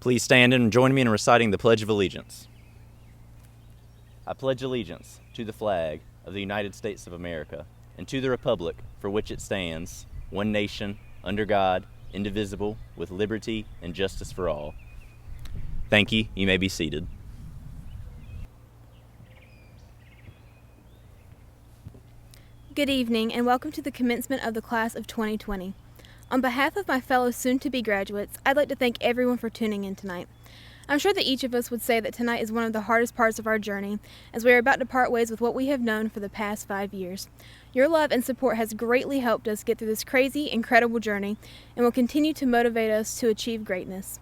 Please stand and join me in reciting the Pledge of Allegiance. I pledge allegiance to the flag of the United States of America and to the republic for which it stands, one nation, under God, indivisible, with liberty and justice for all. Thank you. You may be seated. Good evening and welcome to the commencement of the class of 2020. On behalf of my fellow soon-to-be graduates, I'd like to thank everyone for tuning in tonight. I'm sure that each of us would say that tonight is one of the hardest parts of our journey, as we are about to part ways with what we have known for the past 5 years. Your love and support has greatly helped us get through this crazy, incredible journey and will continue to motivate us to achieve greatness.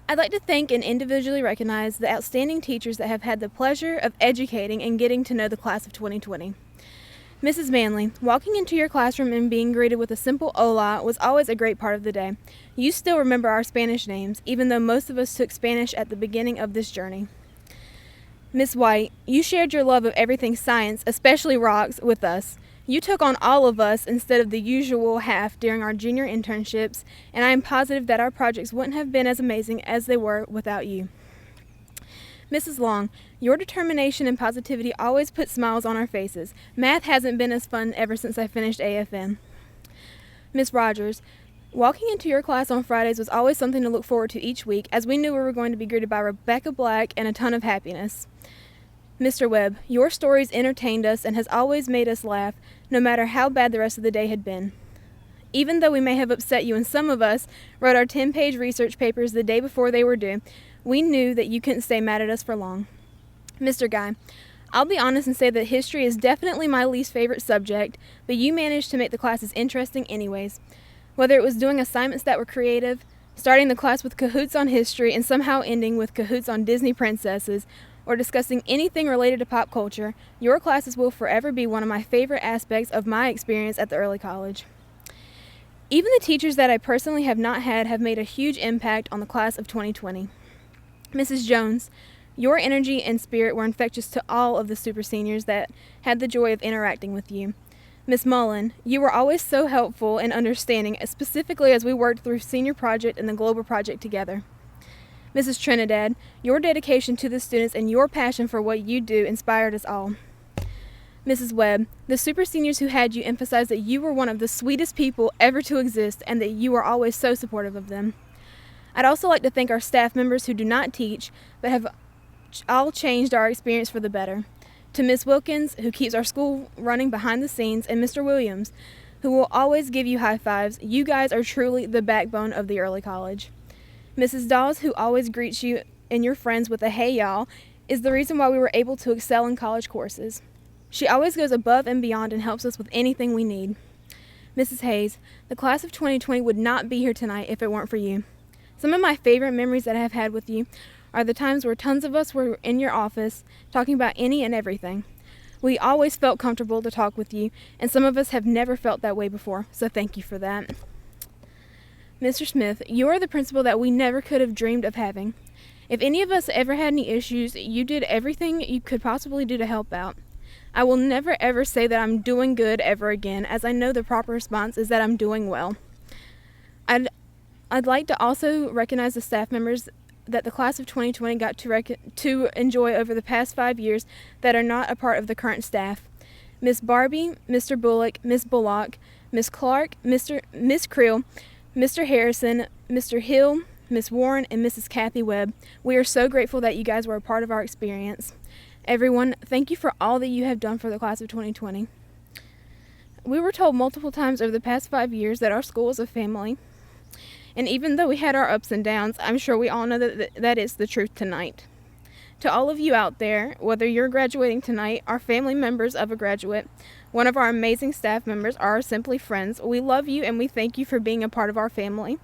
I'd like to thank and individually recognize the outstanding teachers that have had the pleasure of educating and getting to know the class of 2020. Mrs. Manley, walking into your classroom and being greeted with a simple hola was always a great part of the day. You still remember our Spanish names, even though most of us took Spanish at the beginning of this journey. Miss White, you shared your love of everything science, especially rocks, with us. You took on all of us instead of the usual half during our junior internships, and I am positive that our projects wouldn't have been as amazing as they were without you. Mrs. Long, your determination and positivity always put smiles on our faces. Math hasn't been as fun ever since I finished AFM. Miss Rogers, walking into your class on Fridays was always something to look forward to each week, as we knew we were going to be greeted by Rebecca Black and a ton of happiness. Mr. Webb, your stories entertained us and has always made us laugh, no matter how bad the rest of the day had been. Even though we may have upset you and some of us wrote our 10-page research papers the day before they were due, we knew that you couldn't stay mad at us for long. Mr. Guy, I'll be honest and say that history is definitely my least favorite subject, but you managed to make the classes interesting anyways. Whether it was doing assignments that were creative, starting the class with cahoots on history and somehow ending with cahoots on Disney princesses, or discussing anything related to pop culture, your classes will forever be one of my favorite aspects of my experience at the early college. Even the teachers that I personally have not had have made a huge impact on the class of 2020. Mrs. Jones, your energy and spirit were infectious to all of the super seniors that had the joy of interacting with you. Miss Mullen, you were always so helpful and understanding, specifically as we worked through senior project and the global project together. Mrs. Trinidad, your dedication to the students and your passion for what you do inspired us all. Mrs. Webb, the super seniors who had you emphasized that you were one of the sweetest people ever to exist and that you were always so supportive of them. I'd also like to thank our staff members who do not teach, but have all changed our experience for the better. To Miss Wilkins, who keeps our school running behind the scenes, and Mr. Williams, who will always give you high fives, you guys are truly the backbone of the early college. Mrs. Dawes, who always greets you and your friends with a hey y'all, is the reason why we were able to excel in college courses. She always goes above and beyond and helps us with anything we need. Mrs. Hayes, the class of 2020 would not be here tonight if it weren't for you. Some of my favorite memories that I have had with you are the times where tons of us were in your office talking about any and everything. We always felt comfortable to talk with you, and some of us have never felt that way before, so thank you for that. Mr. Smith, you are the principal that we never could have dreamed of having. If any of us ever had any issues, you did everything you could possibly do to help out. I will never ever say that I'm doing good ever again, as I know the proper response is that I'm doing well. I'd like to also recognize the staff members that the class of 2020 got to enjoy over the past 5 years that are not a part of the current staff. Miss Barbie, Mr. Bullock, Miss Bullock, Miss Clark, Miss Creel, Mr. Harrison, Mr. Hill, Miss Warren, and Mrs. Kathy Webb. We are so grateful that you guys were a part of our experience. Everyone, thank you for all that you have done for the class of 2020. We were told multiple times over the past 5 years that our school is a family. And even though we had our ups and downs, I'm sure we all know that is the truth tonight. To all of you out there, whether you're graduating tonight, are family members of a graduate, one of our amazing staff members, or simply friends, we love you and we thank you for being a part of our family.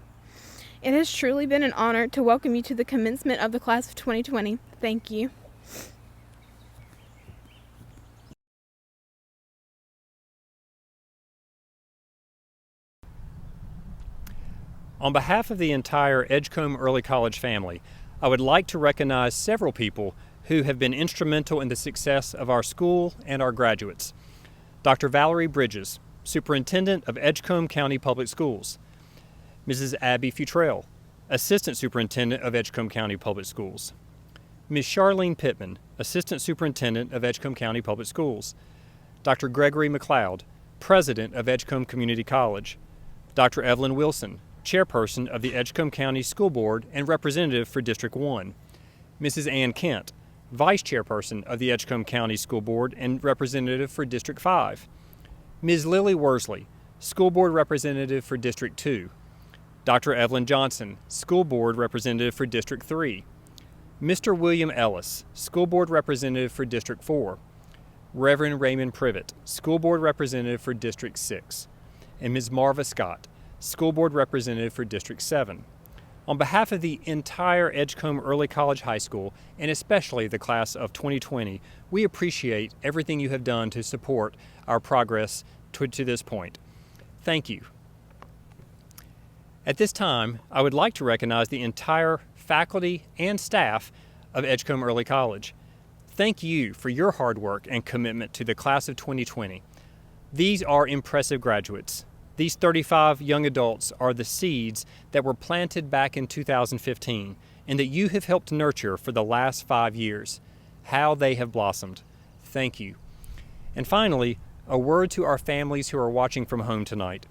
It has truly been an honor to welcome you to the commencement of the class of 2020. Thank you. On behalf of the entire Edgecombe Early College family, I would like to recognize several people who have been instrumental in the success of our school and our graduates. Dr. Valerie Bridges, Superintendent of Edgecombe County Public Schools. Mrs. Abby Futrell, Assistant Superintendent of Edgecombe County Public Schools. Ms. Charlene Pittman, Assistant Superintendent of Edgecombe County Public Schools. Dr. Gregory McLeod, President of Edgecombe Community College. Dr. Evelyn Wilson, Chairperson of the Edgecombe County School Board and Representative for District 1. Mrs. Ann Kent, Vice Chairperson of the Edgecombe County School Board and Representative for District 5. Ms. Lily Worsley, School Board Representative for District 2. Dr. Evelyn Johnson, School Board Representative for District 3. Mr. William Ellis, School Board Representative for District 4. Reverend Raymond Privet, School Board Representative for District 6. And Ms. Marva Scott, School Board Representative for District 7. On behalf of the entire Edgecombe Early College High School, and especially the class of 2020, we appreciate everything you have done to support our progress to this point. Thank you. At this time, I would like to recognize the entire faculty and staff of Edgecombe Early College. Thank you for your hard work and commitment to the class of 2020. These are impressive graduates. These 35 young adults are the seeds that were planted back in 2015 and that you have helped nurture for the last 5 years. How they have blossomed. Thank you. And finally, a word to our families who are watching from home tonight.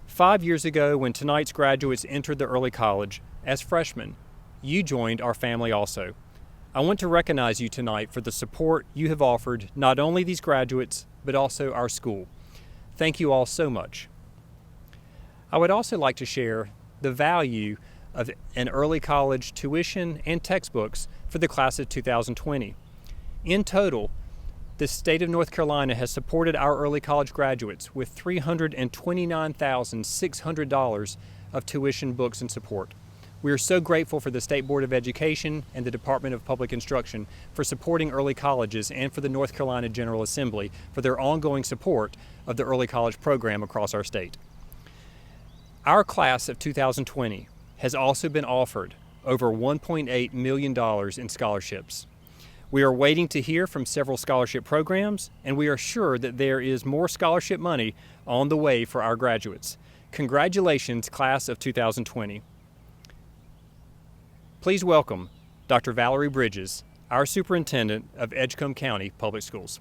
5 years ago, when tonight's graduates entered the early college as freshmen, you joined our family also. I want to recognize you tonight for the support you have offered not only these graduates, but also our school. Thank you all so much. I would also like to share the value of an early college tuition and textbooks for the class of 2020. In total, the state of North Carolina has supported our early college graduates with $329,600 of tuition, books, and support. We are so grateful for the State Board of Education and the Department of Public Instruction for supporting early colleges and for the North Carolina General Assembly for their ongoing support of the early college program across our state. Our class of 2020 has also been offered over $1.8 million in scholarships. We are waiting to hear from several scholarship programs, and we are sure that there is more scholarship money on the way for our graduates. Congratulations, class of 2020. Please welcome Dr. Valerie Bridges, our Superintendent of Edgecombe County Public Schools.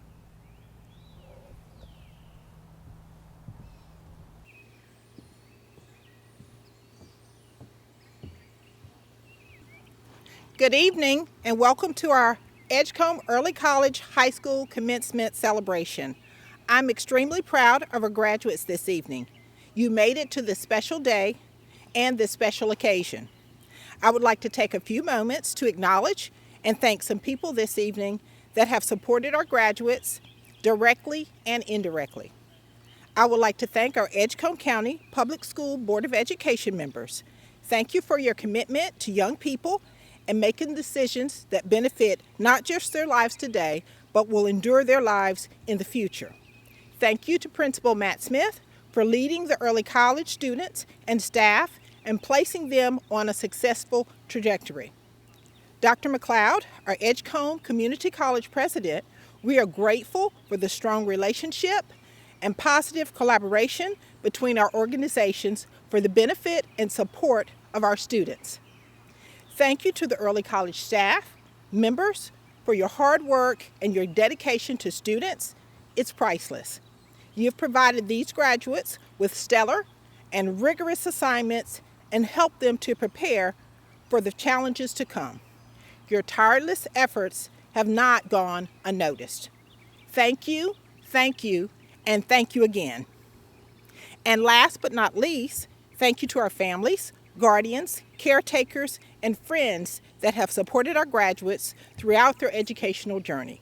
Good evening and welcome to our Edgecombe Early College High School Commencement Celebration. I'm extremely proud of our graduates this evening. You made it to this special day and this special occasion. I would like to take a few moments to acknowledge and thank some people this evening that have supported our graduates directly and indirectly. I would like to thank our Edgecombe County Public School Board of Education members. Thank you for your commitment to young people and making decisions that benefit not just their lives today, but will endure their lives in the future. Thank you to Principal Matt Smith for leading the early college students and staff and placing them on a successful trajectory. Dr. McLeod, our Edgecombe Community College president, we are grateful for the strong relationship and positive collaboration between our organizations for the benefit and support of our students. Thank you to the early college staff, members, for your hard work and your dedication to students. It's priceless. You have provided these graduates with stellar and rigorous assignments and helped them to prepare for the challenges to come. Your tireless efforts have not gone unnoticed. Thank you, and thank you again. And last but not least, thank you to our families, guardians, caretakers, and friends that have supported our graduates throughout their educational journey.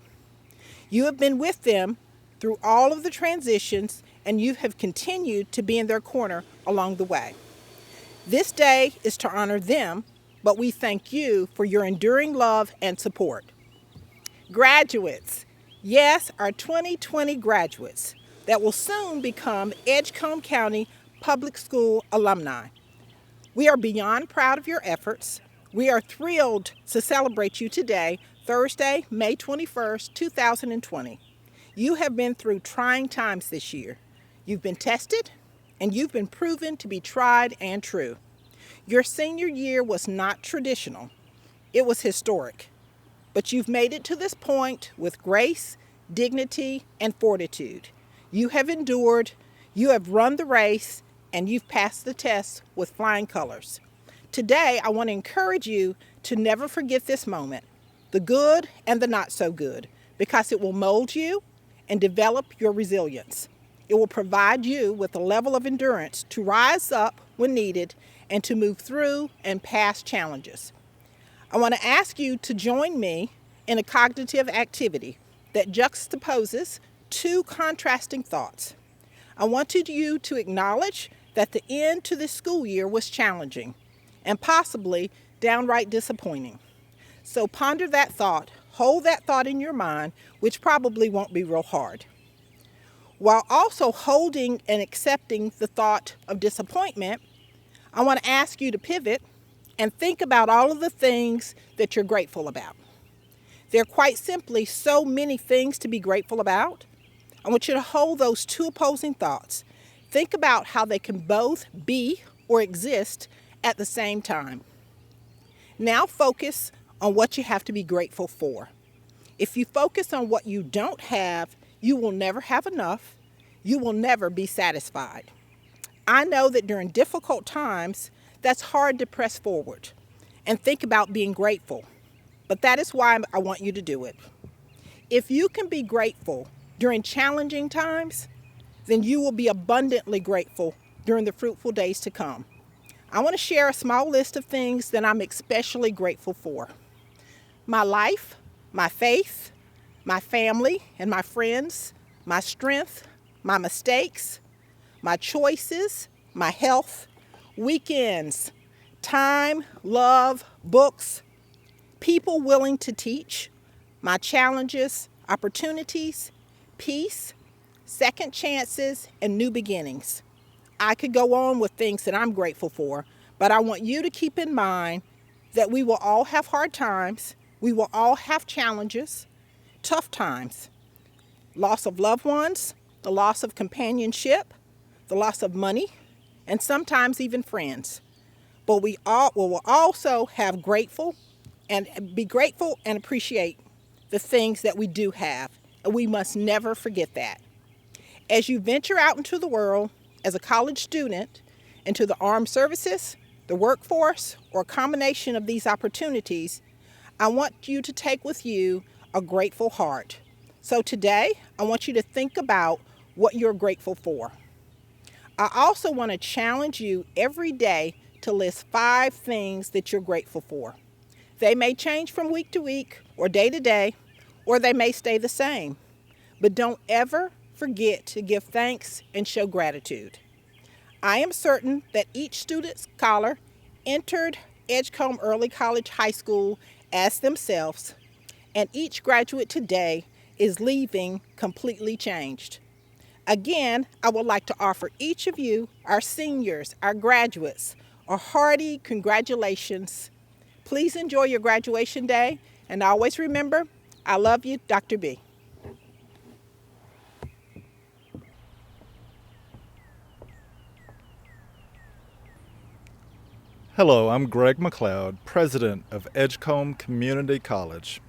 You have been with them through all of the transitions, and you have continued to be in their corner along the way. This day is to honor them, but we thank you for your enduring love and support. Graduates, yes, our 2020 graduates that will soon become Edgecombe County Public School alumni. We are beyond proud of your efforts. We are thrilled to celebrate you today, Thursday, May 21st, 2020. You have been through trying times this year. You've been tested, and you've been proven to be tried and true. Your senior year was not traditional. It was historic. But you've made it to this point with grace, dignity, and fortitude. You have endured, you have run the race, and you've passed the test with flying colors. Today, I want to encourage you to never forget this moment, the good and the not so good, because it will mold you and develop your resilience. It will provide you with a level of endurance to rise up when needed and to move through and past challenges. I want to ask you to join me in a cognitive activity that juxtaposes two contrasting thoughts. I want you to acknowledge that the end to this school year was challenging and possibly downright disappointing. So ponder that thought, hold that thought in your mind, which probably won't be real hard. While also holding and accepting the thought of disappointment, I want to ask you to pivot and think about all of the things that you're grateful about. There are quite simply so many things to be grateful about. I want you to hold those two opposing thoughts. Think about how they can both be or exist at the same time. Now focus on what you have to be grateful for. If you focus on what you don't have, you will never have enough. You will never be satisfied. I know that during difficult times, that's hard to press forward and think about being grateful. But that is why I want you to do it. If you can be grateful during challenging times, then you will be abundantly grateful during the fruitful days to come. I want to share a small list of things that I'm especially grateful for. My life, my faith, my family and my friends, my strength, my mistakes, my choices, my health, weekends, time, love, books, people willing to teach, my challenges, opportunities, peace, second chances, and new beginnings. I could go on with things that I'm grateful for, but I want you to keep in mind that we will all have hard times, we will all have challenges, tough times, loss of loved ones, the loss of companionship, the loss of money, and sometimes even friends. But we will also have be grateful and appreciate the things that we do have, and we must never forget that. As you venture out into the world as a college student, into the armed services, the workforce, or a combination of these opportunities, I want you to take with you a grateful heart. So today, I want you to think about what you're grateful for. I also want to challenge you every day to list 5 things that you're grateful for. They may change from week to week or day to day, or they may stay the same. But don't ever forget to give thanks and show gratitude. I am certain that each student scholar entered Edgecombe Early College High School as themselves, and each graduate today is leaving completely changed. Again, I would like to offer each of you, our seniors, our graduates, a hearty congratulations. Please enjoy your graduation day, and always remember, I love you, Dr. B. Hello, I'm Greg McLeod, president of Edgecombe Community College.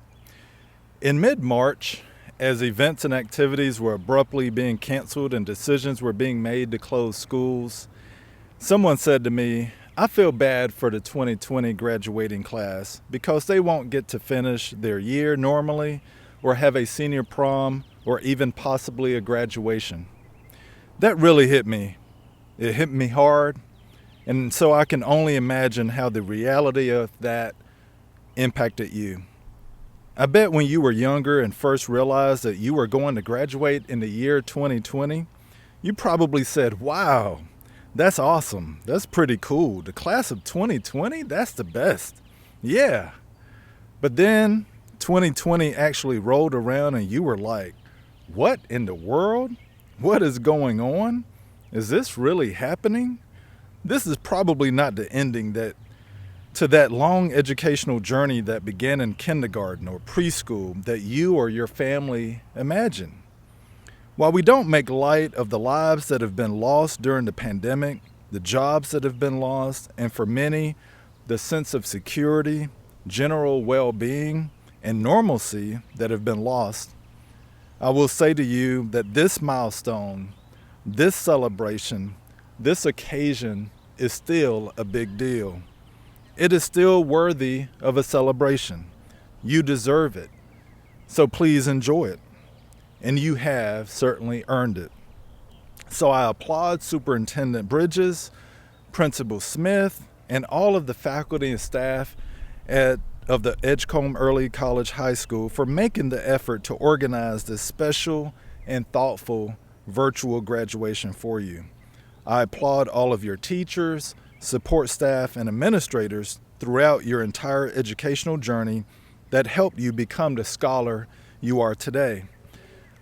In mid-March, as events and activities were abruptly being canceled and decisions were being made to close schools, someone said to me, I feel bad for the 2020 graduating class because they won't get to finish their year normally or have a senior prom or even possibly a graduation. That really hit me. It hit me hard. And so I can only imagine how the reality of that impacted you. I bet when you were younger and first realized that you were going to graduate in the year 2020, you probably said, wow, that's awesome. That's pretty cool. The class of 2020, that's the best. Yeah. But then 2020 actually rolled around and you were like, what in the world? What is going on? Is this really happening? This is probably not the ending to that long educational journey that began in kindergarten or preschool that you or your family imagine. While we don't make light of the lives that have been lost during the pandemic, the jobs that have been lost, and for many, the sense of security, general well-being, and normalcy that have been lost, I will say to you that this milestone, this celebration, this occasion is still a big deal. It is still worthy of a celebration. You deserve it. So please enjoy it. And you have certainly earned it. So I applaud Superintendent Bridges, Principal Smith, and all of the faculty and staff of the Edgecombe Early College High School for making the effort to organize this special and thoughtful virtual graduation for you. I applaud all of your teachers, support staff, and administrators throughout your entire educational journey that helped you become the scholar you are today.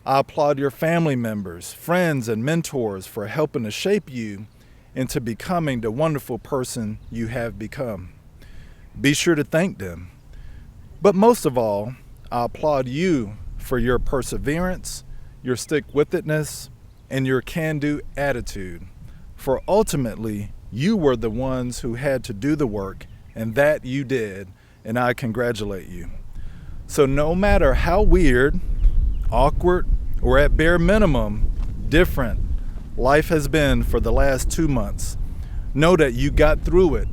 I applaud your family members, friends, and mentors for helping to shape you into becoming the wonderful person you have become. Be sure to thank them. But most of all, I applaud you for your perseverance, your stick-with-itness, and your can-do attitude. For ultimately, you were the ones who had to do the work, and that you did, and I congratulate you. So no matter how weird, awkward, or at bare minimum, different life has been for the last 2 months, know that you got through it.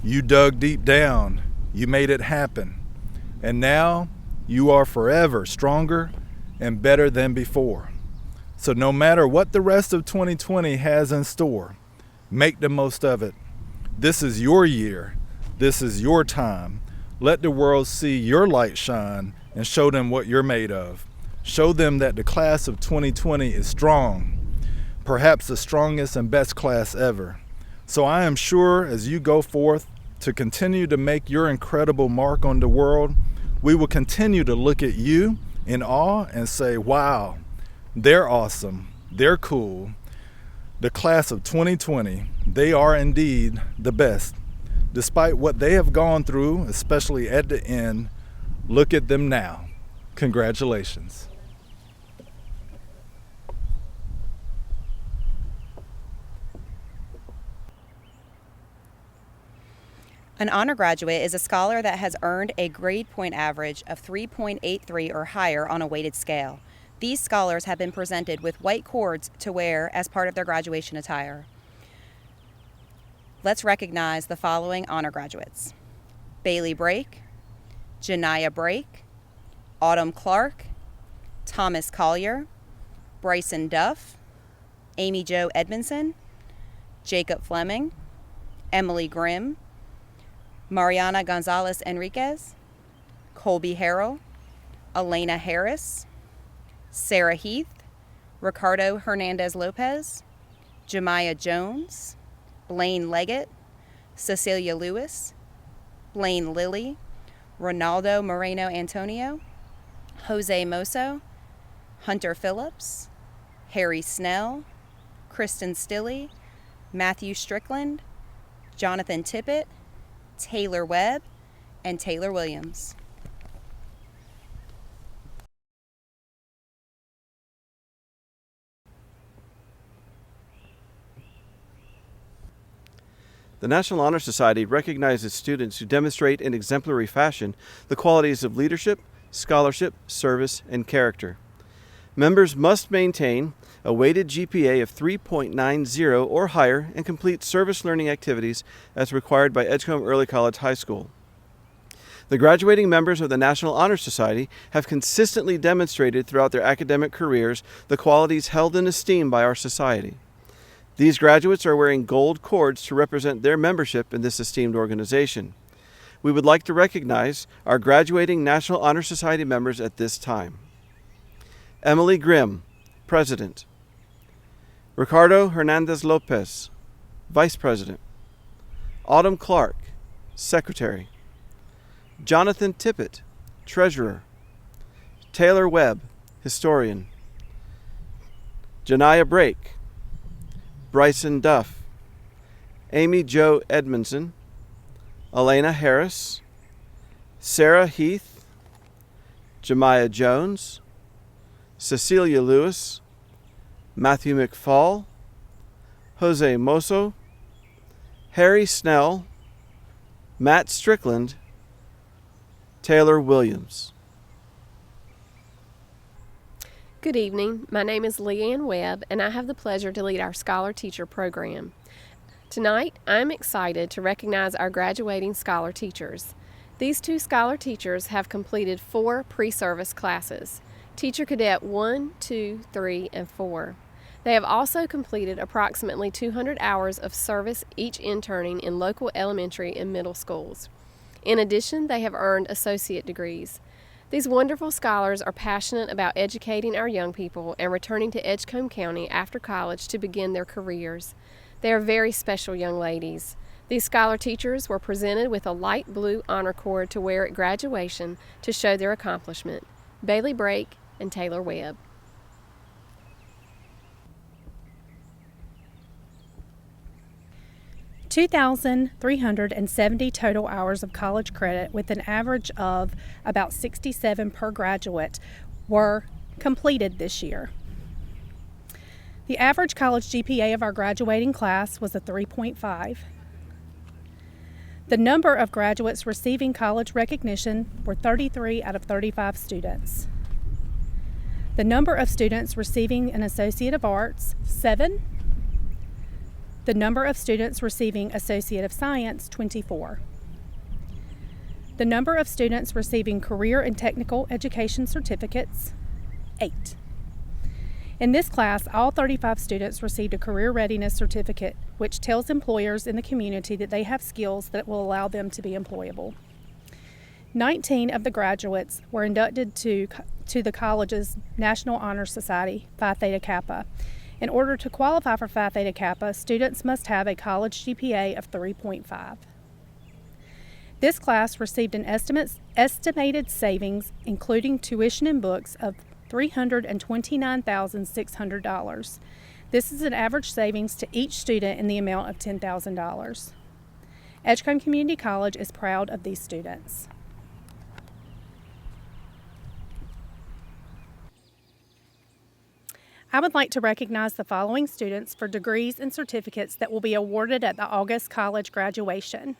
You dug deep down. You made it happen. And now you are forever stronger and better than before. So no matter what the rest of 2020 has in store, make the most of it. This is your year. This is your time. Let the world see your light shine and show them what you're made of. Show them that the class of 2020 is strong, perhaps the strongest and best class ever. So I am sure as you go forth to continue to make your incredible mark on the world, we will continue to look at you in awe and say, wow, they're awesome, they're cool. The class of 2020, they are indeed the best. Despite what they have gone through, especially at the end, look at them now. Congratulations. An honor graduate is a scholar that has earned a grade point average of 3.83 or higher on a weighted scale. These scholars have been presented with white cords to wear as part of their graduation attire. Let's recognize the following honor graduates: Bailey Brake, Janiyah Brake, Autumn Clark, Thomas Collier, Bryson Duff, Amy Jo Edmondson, Jacob Fleming, Emily Grimm, Mariana Gonzalez Enriquez, Colby Harrell, Alayna Harris, Sarah Heath, Ricardo Hernandez Lopez, Jemiah Jones, Blaine Leggett, Cesilia Lewis, Blaine Lilly, Ronaldo Moreno Antonio, Jose Mosso, Hunter Phillips, Harry Snell, Kristin Stilley, Matthew Strickland, Jonathan Tippett, Taylor Webb, and Taylor Williams. The National Honor Society recognizes students who demonstrate in exemplary fashion the qualities of leadership, scholarship, service, and character. Members must maintain a weighted GPA of 3.90 or higher and complete service learning activities as required by Edgecombe Early College High School. The graduating members of the National Honor Society have consistently demonstrated throughout their academic careers the qualities held in esteem by our society. These graduates are wearing gold cords to represent their membership in this esteemed organization. We would like to recognize our graduating National Honor Society members at this time. Emily Grimm, President. Ricardo Hernandez Lopez, Vice President. Autumn Clark, Secretary. Jonathan Tippett, Treasurer. Taylor Webb, Historian. Janiyah Brake. Bryson Duff. Amy Jo Edmondson. Alayna Harris. Sarah Heath. Jemiah Jones. Cesilia Lewis. Matthew McFall. Jose Mosso. Harry Snell, Matt Strickland, Taylor Williams. Good evening. My name is Leanne Webb, and I have the pleasure to lead our Scholar Teacher program. Tonight, I'm excited to recognize our graduating Scholar Teachers. These two Scholar Teachers have completed 4 pre-service classes, Teacher Cadet 1, 2, 3, and 4. They have also completed approximately 200 hours of service, each interning in local elementary and middle schools. In addition, they have earned associate degrees. These wonderful scholars are passionate about educating our young people and returning to Edgecombe County after college to begin their careers. They are very special young ladies. These Scholar Teachers were presented with a light blue honor cord to wear at graduation to show their accomplishment. Bailey Brake and Taylor Webb. (2,370 total hours of college credit with an average of about 67 per graduate were completed this year. The average college GPA of our graduating class was a 3.5. The number of graduates receiving college recognition were 33 out of 35 students. The number of students receiving an Associate of Arts, 7. The number of students receiving Associate of Science, 24. The number of students receiving Career and Technical Education certificates, 8. In this class, all 35 students received a Career Readiness Certificate, which tells employers in the community that they have skills that will allow them to be employable. 19 of the graduates were inducted to the college's National Honor Society, Phi Theta Kappa. In order to qualify for Phi Theta Kappa, students must have a college GPA of 3.5. This class received an estimated savings, including tuition and books, of $329,600. This is an average savings to each student in the amount of $10,000. Edgecombe Community College is proud of these students. I would like to recognize the following students for degrees and certificates that will be awarded at the August college graduation.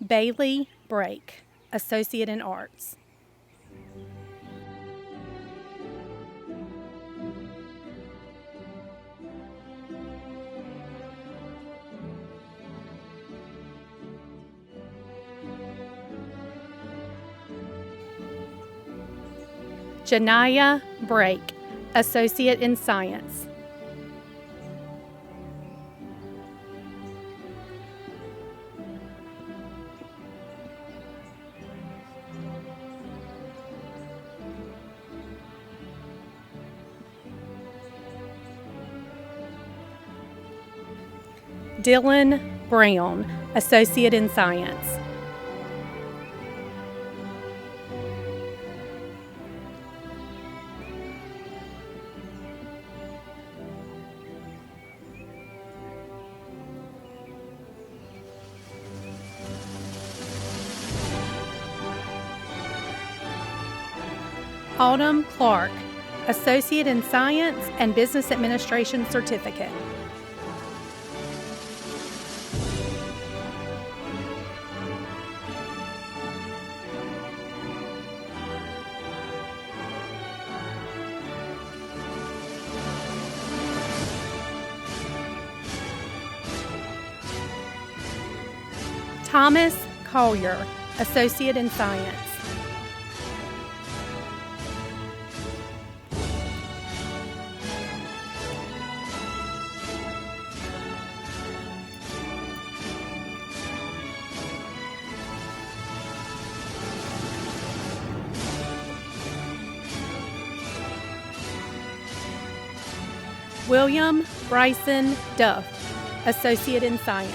Bailey Brake, Associate in Arts. Janaya Brake, Associate in Science. Dylan Brown, Associate in Science. Autumn Clark, Associate in Science and Business Administration Certificate. Thomas Collier, Associate in Science. William Bryson Duff, Associate in Science.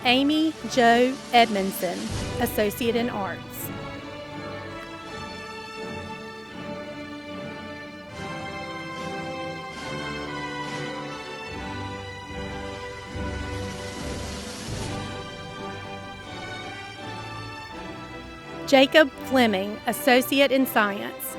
Amy Jo Edmondson, Associate in Arts. Jacob Fleming, Associate in Science.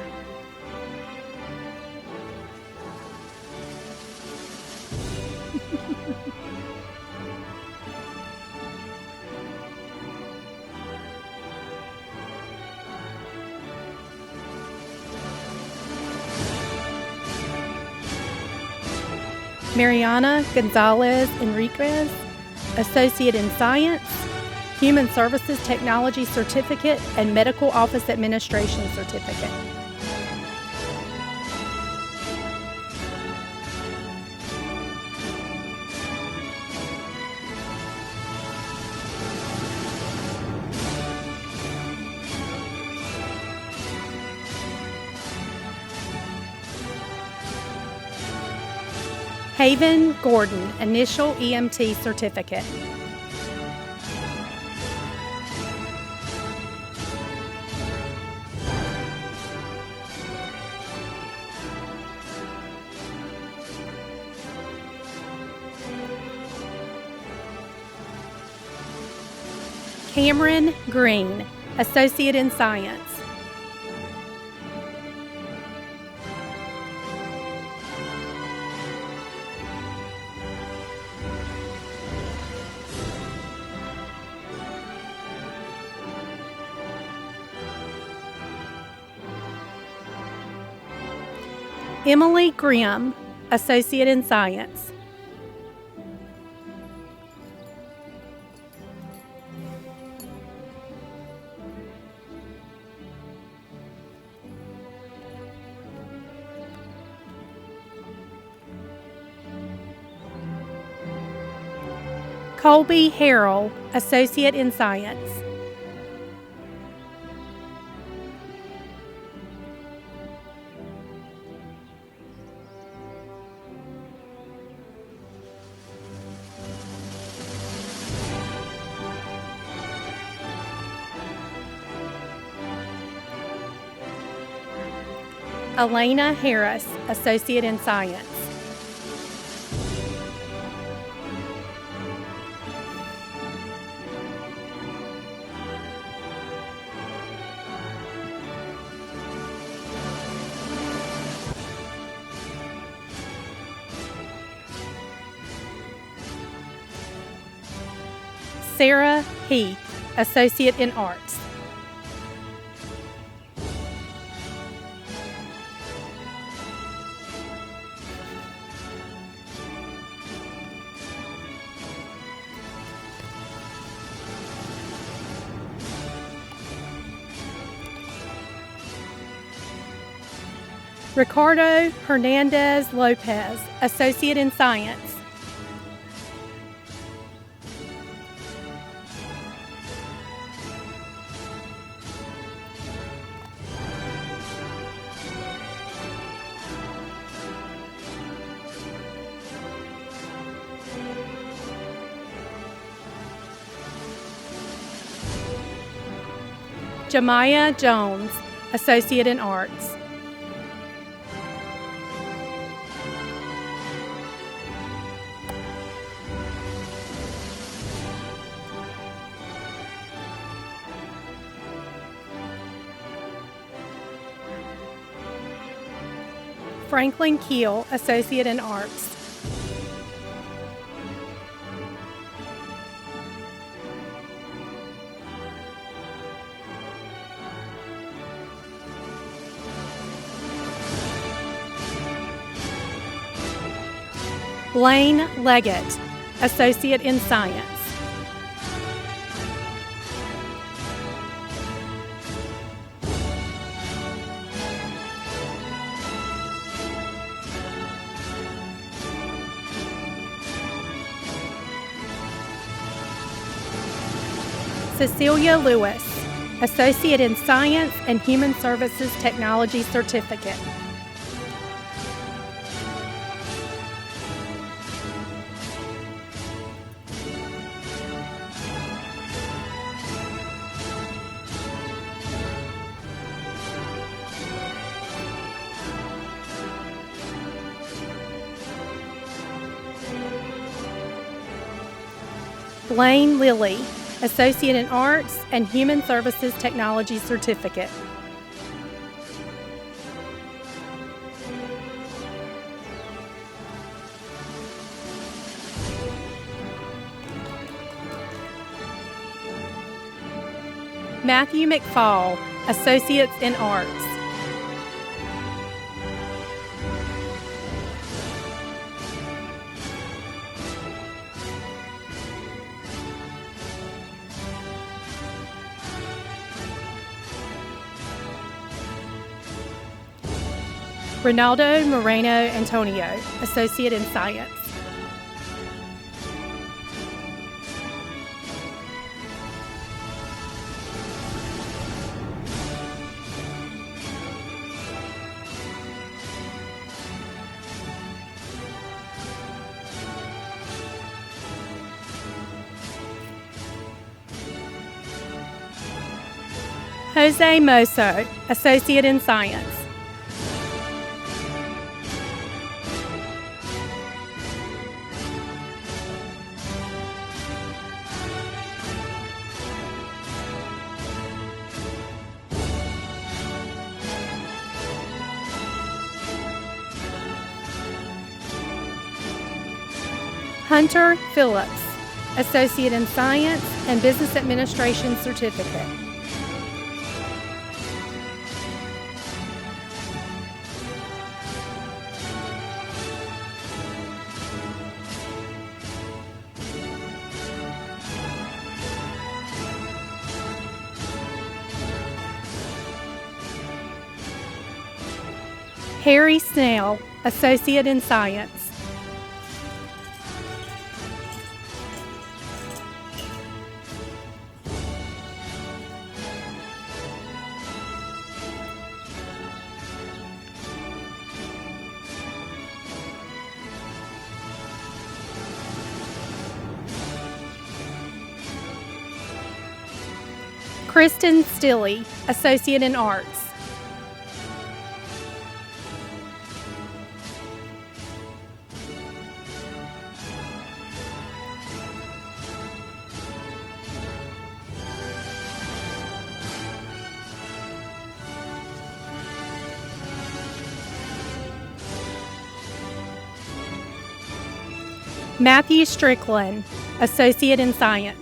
Mariana Gonzalez Enriquez, Associate in Science, Human Services Technology Certificate, and Medical Office Administration Certificate. Haven Gordon, Initial EMT Certificate. Cameron Green, Associate in Science. Emily Grimm, Associate in Science. Colby Harrell, Associate in Science. Alayna Harris, Associate in Science. Sarah Heath, Associate in Arts. Ricardo Hernandez Lopez, Associate in Science. Jemiah Jones, Associate in Arts. Franklin Keel, Associate in Arts. Blaine Leggett, Associate in Science. Cesilia Lewis, Associate in Science and Human Services Technology Certificate. Blaine Lilly, Associate in Arts, and Human Services Technology Certificate. Matthew McFall, Associates in Arts. Ronaldo Moreno Antonio, Associate in Science. Jose Mosso, Associate in Science. Hunter Phillips, Associate in Science and Business Administration Certificate. Harry Snell, Associate in Science. Kristin Stilley, Associate in Arts. Matthew Strickland, Associate in Science.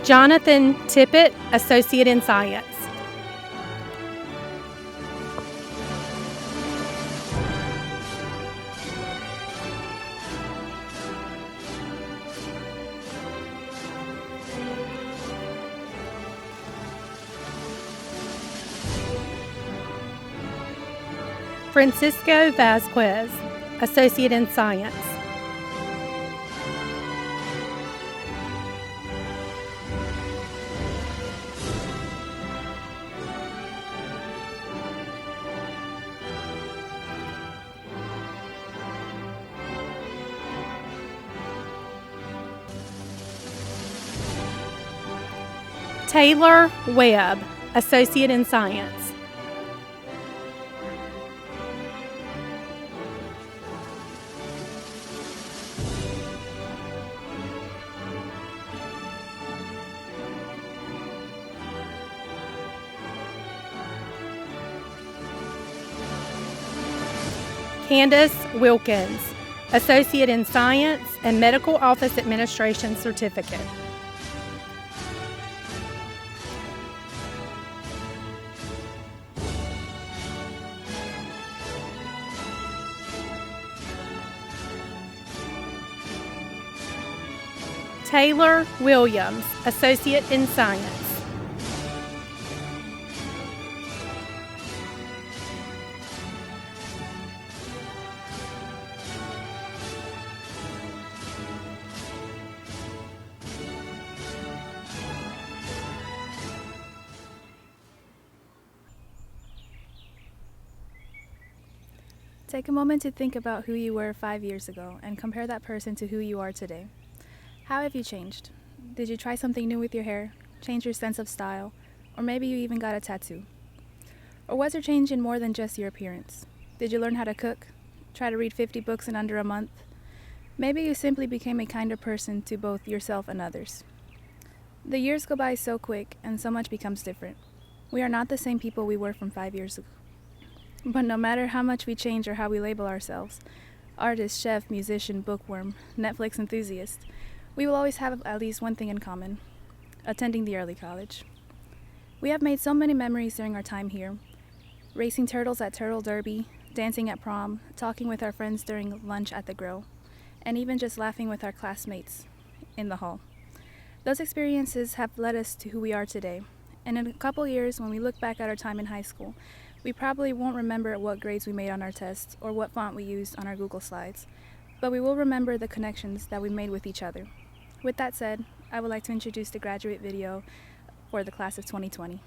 Jonathan Tippett, Associate in Science. Francisco Vazquez, Associate in Science. Taylor Webb, Associate in Science. Candace Wilkins, Associate in Science and Medical Office Administration Certificate. Taylor Williams, Associate in Science. Take a moment to think about who you were 5 years ago and compare that person to who you are today. How have you changed? Did you try something new with your hair, change your sense of style, or maybe you even got a tattoo? Or was your change in more than just your appearance? Did you learn how to cook? Try to read 50 books in under a month? Maybe you simply became a kinder person to both yourself and others. The years go by so quick and so much becomes different. We are not the same people we were from 5 years ago. But no matter how much we change or how we label ourselves, artist, chef, musician, bookworm, Netflix enthusiast, we will always have at least one thing in common: attending the early college. We have made so many memories during our time here: racing turtles at Turtle Derby, dancing at prom, talking with our friends during lunch at the grill, and even just laughing with our classmates in the hall. Those experiences have led us to who we are today, and in a couple years, when we look back at our time in high school, we probably won't remember what grades we made on our tests or what font we used on our Google Slides, but we will remember the connections that we made with each other. With that said, I would like to introduce the graduate video for the class of 2020.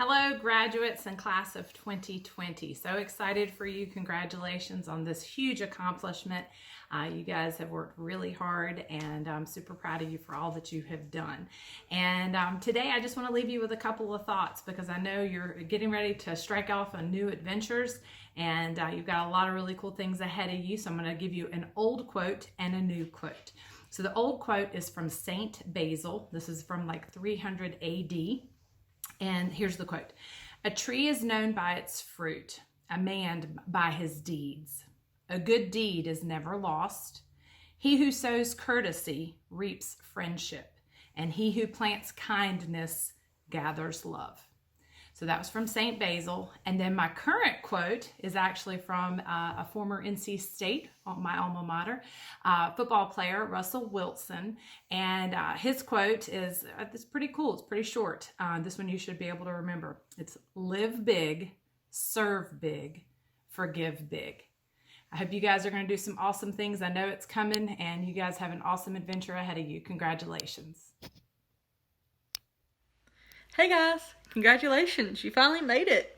Hello, graduates and class of 2020. So excited for you. Congratulations on this huge accomplishment. You guys have worked really hard, and I'm super proud of you for all that you have done. And today I just want to leave you with a couple of thoughts, because I know you're getting ready to strike off on new adventures, and you've got a lot of really cool things ahead of you. So I'm going to give you an old quote and a new quote. So the old quote is from Saint Basil. This is from like 300 AD. And here's the quote: "A tree is known by its fruit, a man by his deeds. A good deed is never lost. He who sows courtesy reaps friendship, and he who plants kindness gathers love." So that was from St. Basil. And then my current quote is actually from a former NC State, my alma mater, football player, Russell Wilson. And his quote is, it's pretty cool. It's pretty short. This one you should be able to remember. It's live big, serve big, forgive big. I hope you guys are going to do some awesome things. I know it's coming, and you guys have an awesome adventure ahead of you. Congratulations. Hey guys, congratulations, you finally made it.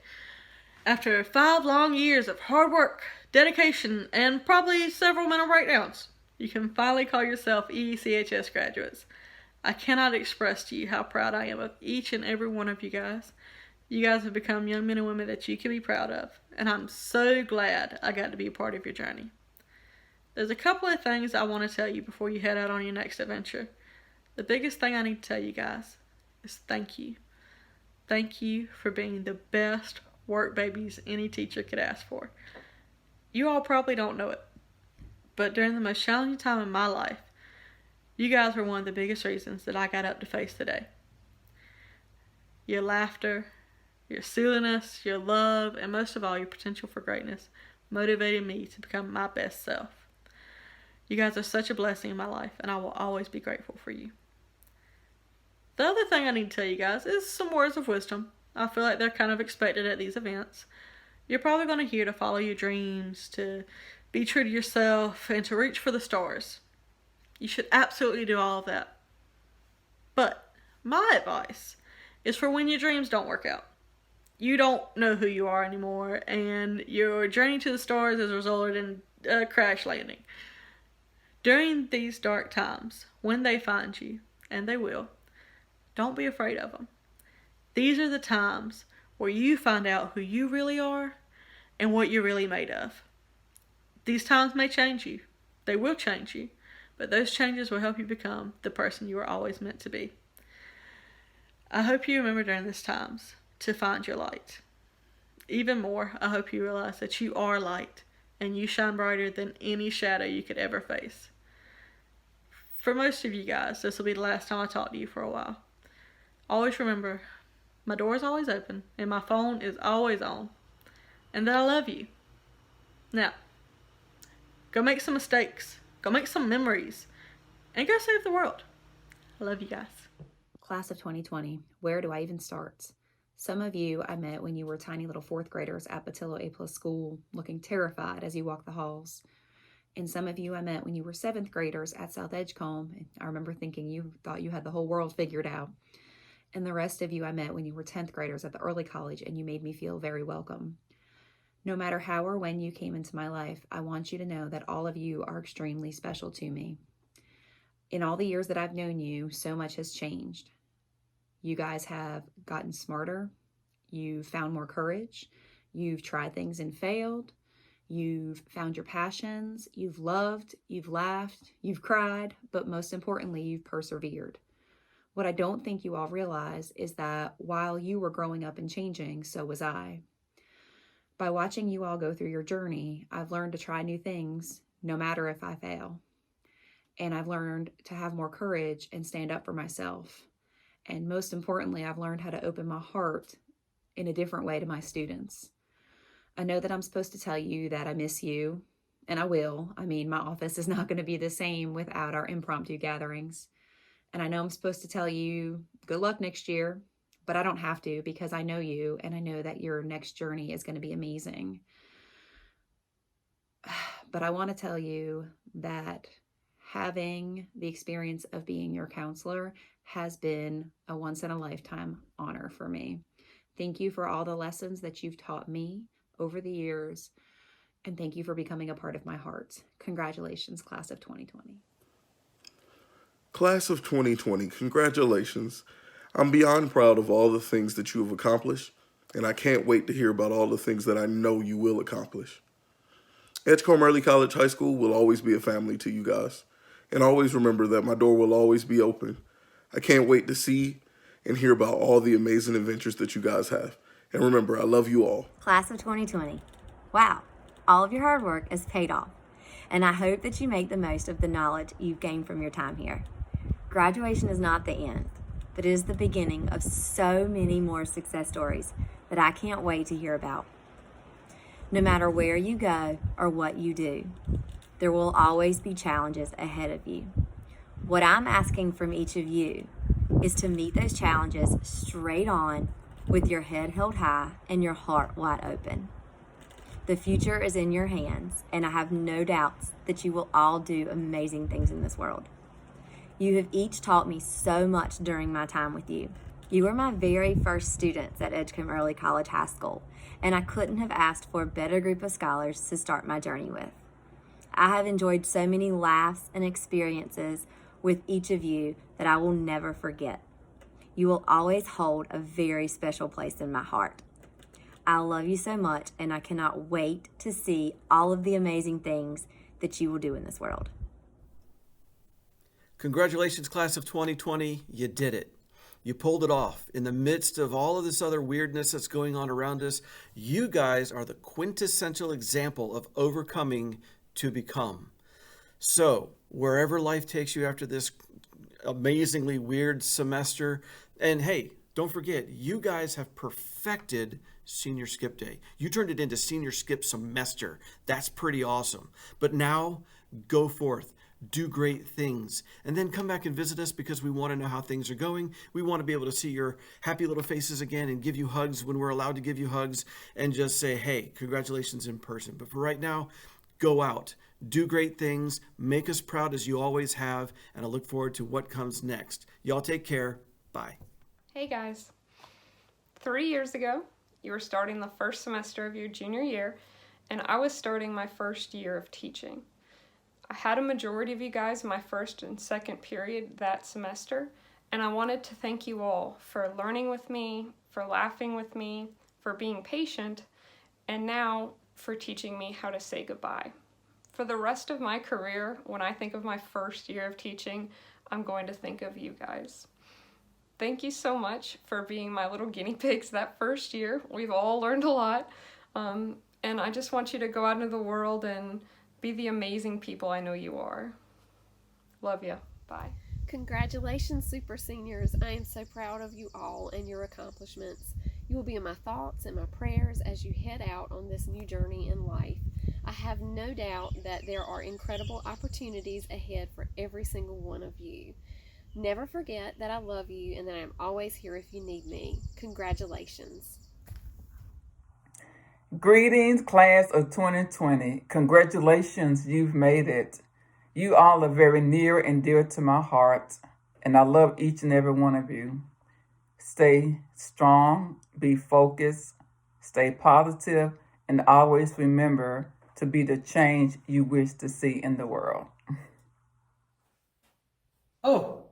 After 5 long years of hard work, dedication, and probably several mental breakdowns, you can finally call yourself ECHS graduates. I cannot express to you how proud I am of each and every one of you guys. You guys have become young men and women that you can be proud of, and I'm so glad I got to be a part of your journey. There's a couple of things I want to tell you before you head out on your next adventure. The biggest thing I need to tell you guys is thank you. Thank you for being the best work babies any teacher could ask for. You all probably don't know it, but during the most challenging time in my life, you guys were one of the biggest reasons that I got up to face today. Your laughter, your silliness, your love, and most of all, your potential for greatness motivated me to become my best self. You guys are such a blessing in my life, and I will always be grateful for you. The other thing I need to tell you guys is some words of wisdom. I feel like they're kind of expected at these events. You're probably going to hear to follow your dreams, to be true to yourself, and to reach for the stars. You should absolutely do all of that. But my advice is for when your dreams don't work out. You don't know who you are anymore, and your journey to the stars has resulted in a crash landing. During these dark times, when they find you, and they will, don't be afraid of them. These are the times where you find out who you really are and what you're really made of. These times may change you. They will change you. But those changes will help you become the person you were always meant to be. I hope you remember during these times to find your light. Even more, I hope you realize that you are light and you shine brighter than any shadow you could ever face. For most of you guys, this will be the last time I talk to you for a while. Always remember, my door is always open and my phone is always on, and that I love you. Now, go make some mistakes, go make some memories, and go save the world. I love you guys. Class of 2020, where do I even start? Some of you I met when you were tiny little 4th graders at Patillo A+ School, looking terrified as you walked the halls. And some of you I met when you were 7th graders at South Edgecombe, and I remember thinking you thought you had the whole world figured out. And the rest of you I met when you were 10th graders at the early college, and you made me feel very welcome. No matter how or when you came into my life, I want you to know that all of you are extremely special to me. In all the years that I've known you, so much has changed. You guys have gotten smarter, you've found more courage, you've tried things and failed, you've found your passions, you've loved, you've laughed, you've cried, but most importantly, you've persevered. What I don't think you all realize is that while you were growing up and changing, so was I. By watching you all go through your journey, I've learned to try new things, no matter if I fail. And I've learned to have more courage and stand up for myself. And most importantly, I've learned how to open my heart in a different way to my students. I know that I'm supposed to tell you that I miss you, and I will. I mean, my office is not going to be the same without our impromptu gatherings. And I know I'm supposed to tell you good luck next year, but I don't have to, because I know you and I know that your next journey is going to be amazing. But I want to tell you that having the experience of being your counselor has been a once-in-a-lifetime honor for me. Thank you for all the lessons that you've taught me over the years, and thank you for becoming a part of my heart. Congratulations, class of 2020. Class of 2020, congratulations. I'm beyond proud of all the things that you have accomplished, and I can't wait to hear about all the things that I know you will accomplish. Edgecombe Early College High School will always be a family to you guys, and always remember that my door will always be open. I can't wait to see and hear about all the amazing adventures that you guys have. And remember, I love you all. Class of 2020. Wow, all of your hard work is paid off, and I hope that you make the most of the knowledge you've gained from your time here. Graduation is not the end, but it is the beginning of so many more success stories that I can't wait to hear about. No matter where you go or what you do, there will always be challenges ahead of you. What I'm asking from each of you is to meet those challenges straight on with your head held high and your heart wide open. The future is in your hands, and I have no doubts that you will all do amazing things in this world. You have each taught me so much during my time with you. You were my very first students at Edgecombe Early College High School, and I couldn't have asked for a better group of scholars to start my journey with. I have enjoyed so many laughs and experiences with each of you that I will never forget. You will always hold a very special place in my heart. I love you so much, and I cannot wait to see all of the amazing things that you will do in this world. Congratulations, class of 2020. You did it. You pulled it off. In the midst of all of this other weirdness that's going on around us, you guys are the quintessential example of overcoming to become. So, wherever life takes you after this amazingly weird semester, and hey, don't forget, you guys have perfected senior skip day. You turned it into senior skip semester. That's pretty awesome. But now, go forth. Do great things, and then come back and visit us because we want to know how things are going. We want to be able to see your happy little faces again and give you hugs when we're allowed to give you hugs and just say, hey, congratulations in person. But for right now, go out, do great things, make us proud as you always have, and I look forward to what comes next. Y'all take care. Bye. Hey guys. 3 years ago, you were starting the first semester of your junior year, and I was starting my first year of teaching. I had a majority of you guys in my first and second period that semester, and I wanted to thank you all for learning with me, for laughing with me, for being patient, and now for teaching me how to say goodbye. For the rest of my career, when I think of my first year of teaching, I'm going to think of you guys. Thank you so much for being my little guinea pigs that first year. We've all learned a lot, and I just want you to go out into the world and be the amazing people I know you are. Love ya. Bye. Congratulations, Super Seniors. I am so proud of you all and your accomplishments. You will be in my thoughts and my prayers as you head out on this new journey in life. I have no doubt that there are incredible opportunities ahead for every single one of you. Never forget that I love you and that I am always here if you need me. Congratulations. Greetings, class of 2020. Congratulations, you've made it. You all are very near and dear to my heart, and I love each and every one of you. Stay strong, be focused, stay positive, and always remember to be the change you wish to see in the world. Oh,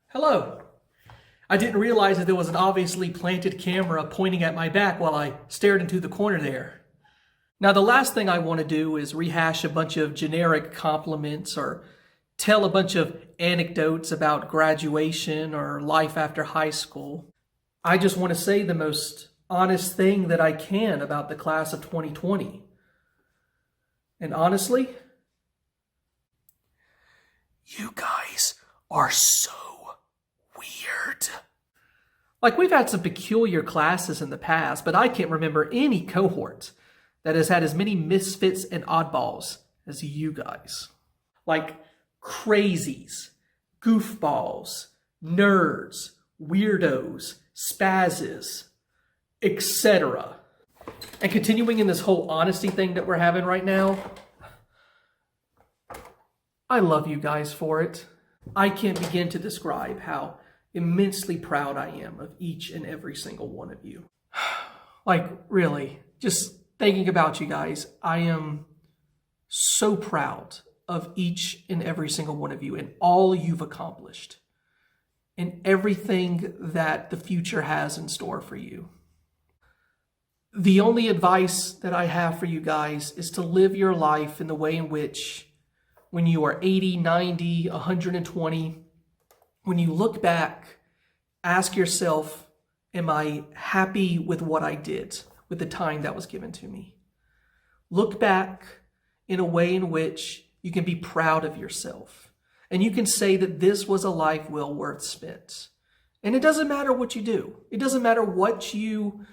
hello. I didn't realize that there was an obviously planted camera pointing at my back while I stared into the corner there. Now, the last thing I want to do is rehash a bunch of generic compliments or tell a bunch of anecdotes about graduation or life after high school. I just want to say the most honest thing that I can about the class of 2020. And honestly, you guys are so weird. Like, we've had some peculiar classes in the past, but I can't remember any cohort that has had as many misfits and oddballs as you guys. Like crazies, goofballs, nerds, weirdos, spazzes, etc. And continuing in this whole honesty thing that we're having right now, I love you guys for it. I can't begin to describe how immensely proud I am of each and every single one of you. Like, really, just thinking about you guys, I am so proud of each and every single one of you and all you've accomplished and everything that the future has in store for you. The only advice that I have for you guys is to live your life in the way in which when you are 80, 90, 120, when you look back, ask yourself, am I happy with what I did, with the time that was given to me? Look back in a way in which you can be proud of yourself. And you can say that this was a life well worth spent. And it doesn't matter what you do. It doesn't matter what you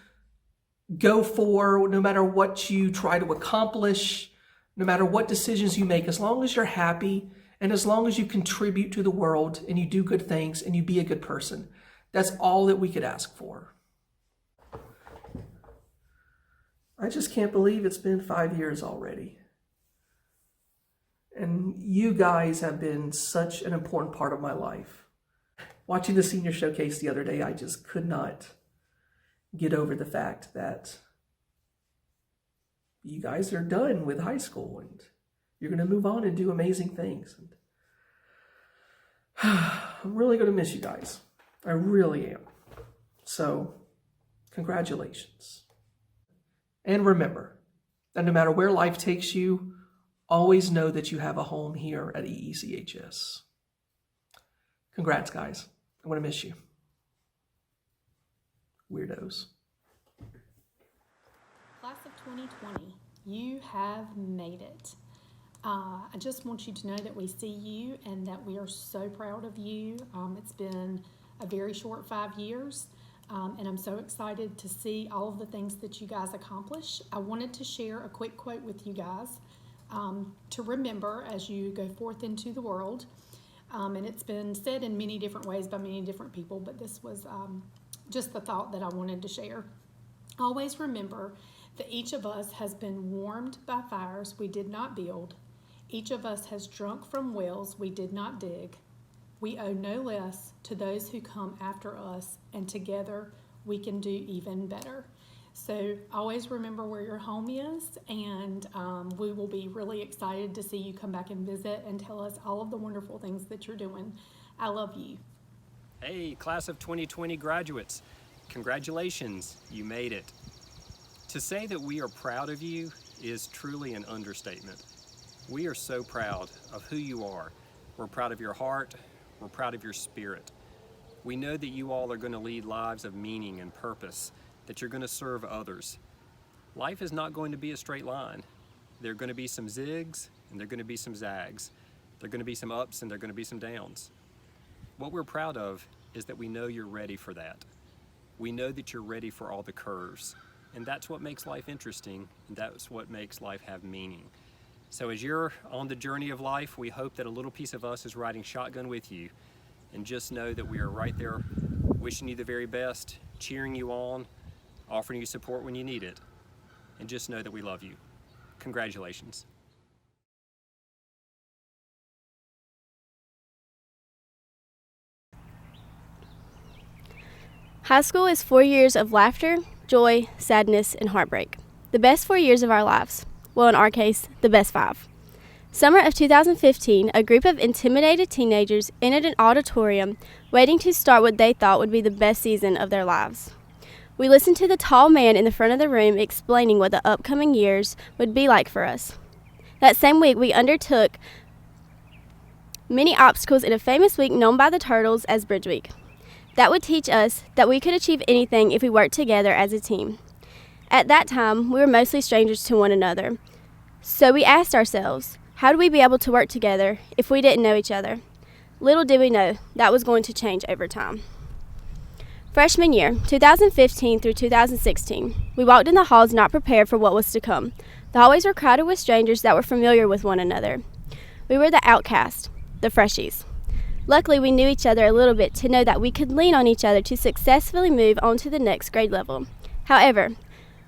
go for, no matter what you try to accomplish, no matter what decisions you make, as long as you're happy and as long as you contribute to the world and you do good things and you be a good person. That's all that we could ask for. I just can't believe it's been 5 years already. And you guys have been such an important part of my life. Watching the senior showcase the other day, I just could not get over the fact that you guys are done with high school and you're going to move on and do amazing things. And I'm really going to miss you guys. I really am. So, congratulations. And remember that no matter where life takes you, always know that you have a home here at EECHS. Congrats, guys. I'm going to miss you. Weirdos. Class of 2020, you have made it. I just want you to know that we see you and that we are so proud of you. It's been a very short 5 years, and I'm so excited to see all of the things that you guys accomplish. I wanted to share a quick quote with you guys to remember as you go forth into the world. And it's been said in many different ways by many different people, but this was just the thought that I wanted to share. Always remember that each of us has been warmed by fires we did not build. Each of us has drunk from wells we did not dig. We owe no less to those who come after us, and together we can do even better. So always remember where your home is, and we will be really excited to see you come back and visit and tell us all of the wonderful things that you're doing. I love you. Hey, class of 2020 graduates, congratulations, you made it. To say that we are proud of you is truly an understatement. We are so proud of who you are. We're proud of your heart, we're proud of your spirit. We know that you all are going to lead lives of meaning and purpose, that you're going to serve others. Life is not going to be a straight line. There are going to be some zigs and there are going to be some zags. There are going to be some ups and there are going to be some downs. What we're proud of is that we know you're ready for that. We know that you're ready for all the curves. And that's what makes life interesting, and that's what makes life have meaning. So as you're on the journey of life, we hope that a little piece of us is riding shotgun with you. And just know that we are right there wishing you the very best, cheering you on, offering you support when you need it. And just know that we love you. Congratulations. High school is 4 years of laughter, joy, sadness, and heartbreak. The best 4 years of our lives. Well, in our case, the best 5. Summer of 2015, a group of intimidated teenagers entered an auditorium waiting to start what they thought would be the best season of their lives. We listened to the tall man in the front of the room explaining what the upcoming years would be like for us. That same week, we undertook many obstacles in a famous week known by the Turtles as Bridge Week. That would teach us that we could achieve anything if we worked together as a team. At that time, we were mostly strangers to one another. So we asked ourselves, how do we be able to work together if we didn't know each other? Little did we know that was going to change over time. Freshman year, 2015 through 2016, we walked in the halls not prepared for what was to come. The hallways were crowded with strangers that were familiar with one another. We were the outcasts, the freshies. Luckily, we knew each other a little bit to know that we could lean on each other to successfully move on to the next grade level. However,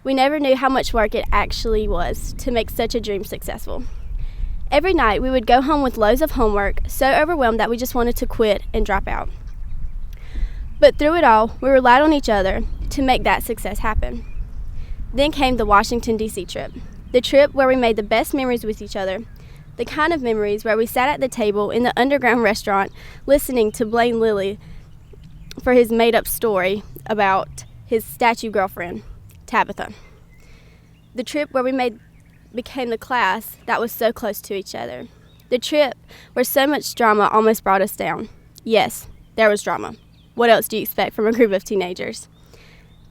we never knew how much work it actually was to make such a dream successful. Every night, we would go home with loads of homework, so overwhelmed that we just wanted to quit and drop out. But through it all, we relied on each other to make that success happen. Then came the Washington, D.C. trip. The trip where we made the best memories with each other. The kind of memories where we sat at the table in the underground restaurant listening to Blaine Leggett for his made-up story about his statue girlfriend, Tabitha. The trip where we became the class that was so close to each other. The trip where so much drama almost brought us down. Yes, there was drama. What else do you expect from a group of teenagers?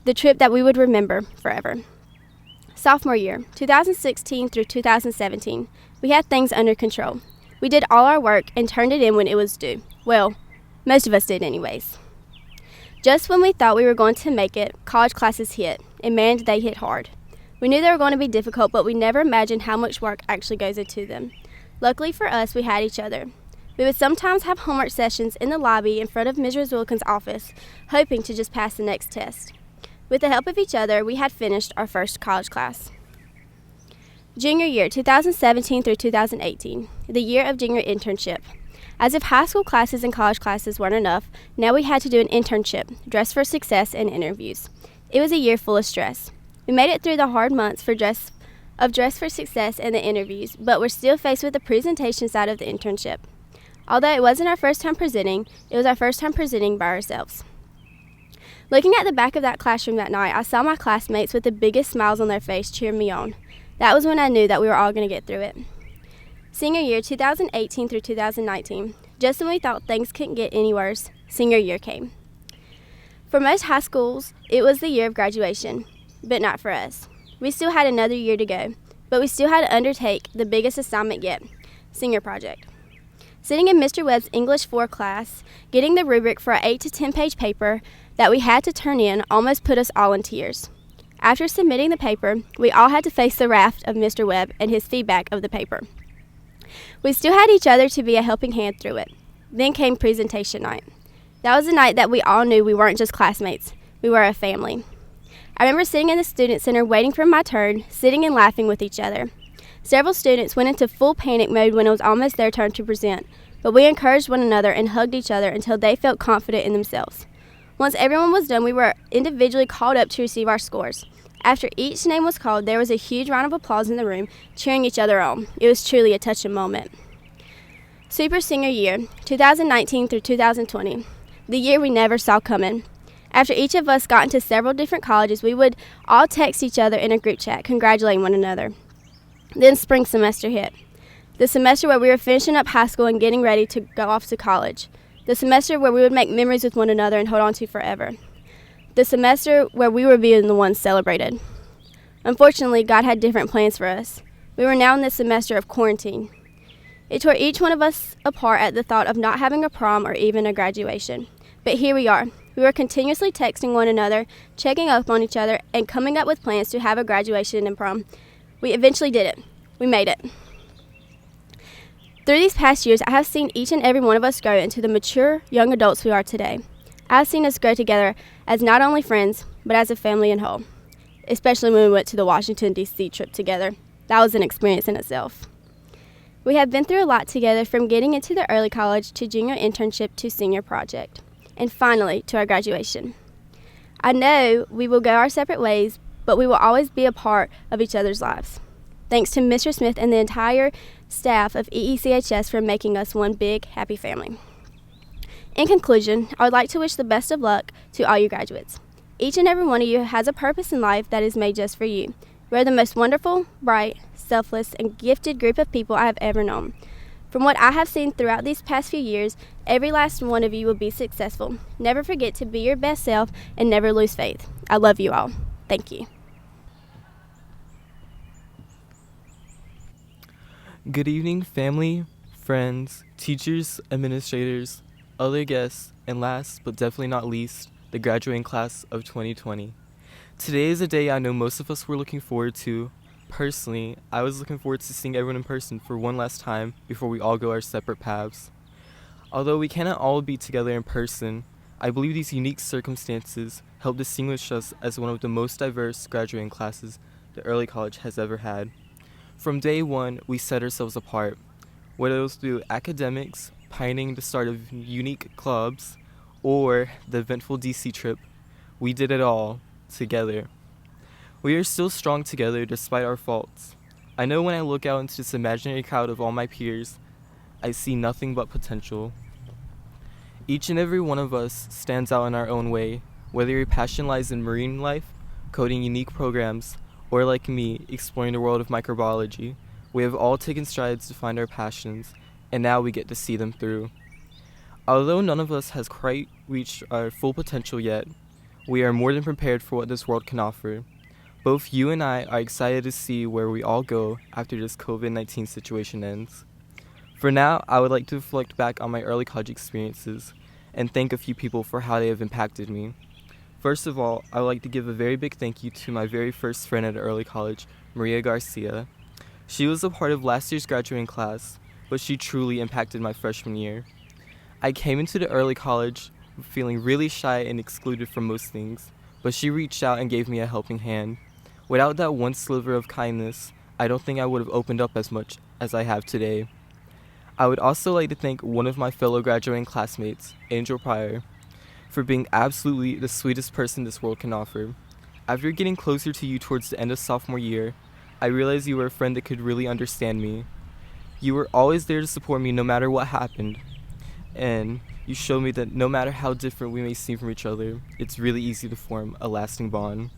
The trip that we would remember forever. Sophomore year, 2016 through 2017, we had things under control. We did all our work and turned it in when it was due. Well, most of us did anyways. Just when we thought we were going to make it, college classes hit, and man, did they hit hard. We knew they were going to be difficult, but we never imagined how much work actually goes into them. Luckily for us, we had each other. We would sometimes have homework sessions in the lobby in front of Mrs. Wilkins' office, hoping to just pass the next test. With the help of each other, we had finished our first college class. Junior year, 2017 through 2018, the year of junior internship. As if high school classes and college classes weren't enough, now we had to do an internship, dress for success, and interviews. It was a year full of stress. We made it through the hard months for dress for success and the interviews, but we're still faced with the presentation side of the internship. Although it wasn't our first time presenting, it was our first time presenting by ourselves. Looking at the back of that classroom that night, I saw my classmates with the biggest smiles on their face cheering me on. That was when I knew that we were all going to get through it. Senior year, 2018 through 2019, just when we thought things couldn't get any worse, senior year came. For most high schools, it was the year of graduation, but not for us. We still had another year to go, but we still had to undertake the biggest assignment yet, senior project. Sitting in Mr. Webb's English 4 class, getting the rubric for an 8 to 10 page paper that we had to turn in almost put us all in tears. After submitting the paper, we all had to face the wrath of Mr. Webb and his feedback of the paper. We still had each other to be a helping hand through it. Then came presentation night. That was the night that we all knew we weren't just classmates, we were a family. I remember sitting in the student center waiting for my turn, sitting and laughing with each other. Several students went into full panic mode when it was almost their turn to present, but we encouraged one another and hugged each other until they felt confident in themselves. Once everyone was done, we were individually called up to receive our scores. After each name was called, there was a huge round of applause in the room, cheering each other on. It was truly a touching moment. Super senior year, 2019 through 2020, the year we never saw coming. After each of us got into several different colleges, we would all text each other in a group chat, congratulating one another. Then spring semester hit. The semester where we were finishing up high school and getting ready to go off to college. The semester where we would make memories with one another and hold on to forever. The semester where we were being the ones celebrated. Unfortunately, God had different plans for us. We were now in the semester of quarantine. It tore each one of us apart at the thought of not having a prom or even a graduation. But here we are. We were continuously texting one another, checking up on each other, and coming up with plans to have a graduation and prom. We eventually did it. We made it. Through these past years, I have seen each and every one of us grow into the mature young adults we are today. I have seen us grow together as not only friends, but as a family in whole, especially when we went to the Washington, D.C. trip together. That was an experience in itself. We have been through a lot together, from getting into the early college to junior internship to senior project, and finally to our graduation. I know we will go our separate ways, but we will always be a part of each other's lives. Thanks to Mr. Smith and the entire staff of EECHS for making us one big, happy family. In conclusion, I would like to wish the best of luck to all you graduates. Each and every one of you has a purpose in life that is made just for you. You are the most wonderful, bright, selfless, and gifted group of people I have ever known. From what I have seen throughout these past few years, every last one of you will be successful. Never forget to be your best self and never lose faith. I love you all. Thank you. Good evening, family, friends, teachers, administrators, other guests, and last but definitely not least, the graduating class of 2020. Today is a day I know most of us were looking forward to. Personally, I was looking forward to seeing everyone in person for one last time before we all go our separate paths. Although we cannot all be together in person, I believe these unique circumstances help distinguish us as one of the most diverse graduating classes the early college has ever had. From day one, we set ourselves apart, whether it was through academics, pioneering the start of unique clubs, or the eventful DC trip. We did it all together. We are still strong together despite our faults. I know when I look out into this imaginary crowd of all my peers, I see nothing but potential. Each and every one of us stands out in our own way, whether your passion lies in marine life, coding unique programs, or like me, exploring the world of microbiology. We have all taken strides to find our passions, and now we get to see them through. Although none of us has quite reached our full potential yet, we are more than prepared for what this world can offer. Both you and I are excited to see where we all go after this COVID-19 situation ends. For now, I would like to reflect back on my early college experiences and thank a few people for how they have impacted me. First of all, I would like to give a very big thank you to my very first friend at early college, Maria Garcia. She was a part of last year's graduating class, but she truly impacted my freshman year. I came into the early college feeling really shy and excluded from most things, but she reached out and gave me a helping hand. Without that one sliver of kindness, I don't think I would have opened up as much as I have today. I would also like to thank one of my fellow graduating classmates, Angel Pryor, for being absolutely the sweetest person this world can offer. After getting closer to you towards the end of sophomore year, I realized you were a friend that could really understand me. You were always there to support me no matter what happened, and you showed me that no matter how different we may seem from each other, it's really easy to form a lasting bond.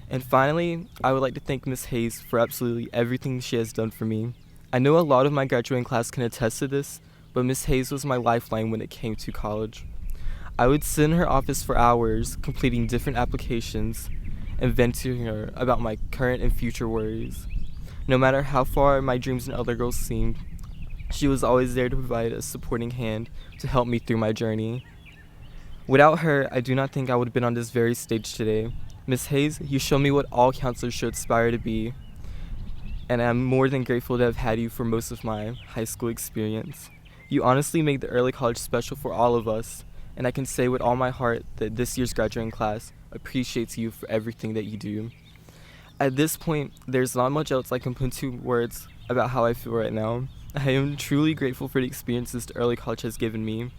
And finally, I would like to thank Miss Hayes for absolutely everything she has done for me. I know a lot of my graduating class can attest to this, but Miss Hayes was my lifeline when it came to college. I would sit in her office for hours, completing different applications, and venting to her about my current and future worries. No matter how far my dreams and other goals seemed, she was always there to provide a supporting hand to help me through my journey. Without her, I do not think I would have been on this very stage today. Miss Hayes, you show me what all counselors should aspire to be, and I'm more than grateful to have had you for most of my high school experience. You honestly make the early college special for all of us, and I can say with all my heart that this year's graduating class appreciates you for everything that you do. At this point, there's not much else I can put into words about how I feel right now. I am truly grateful for the experiences the early college has given me.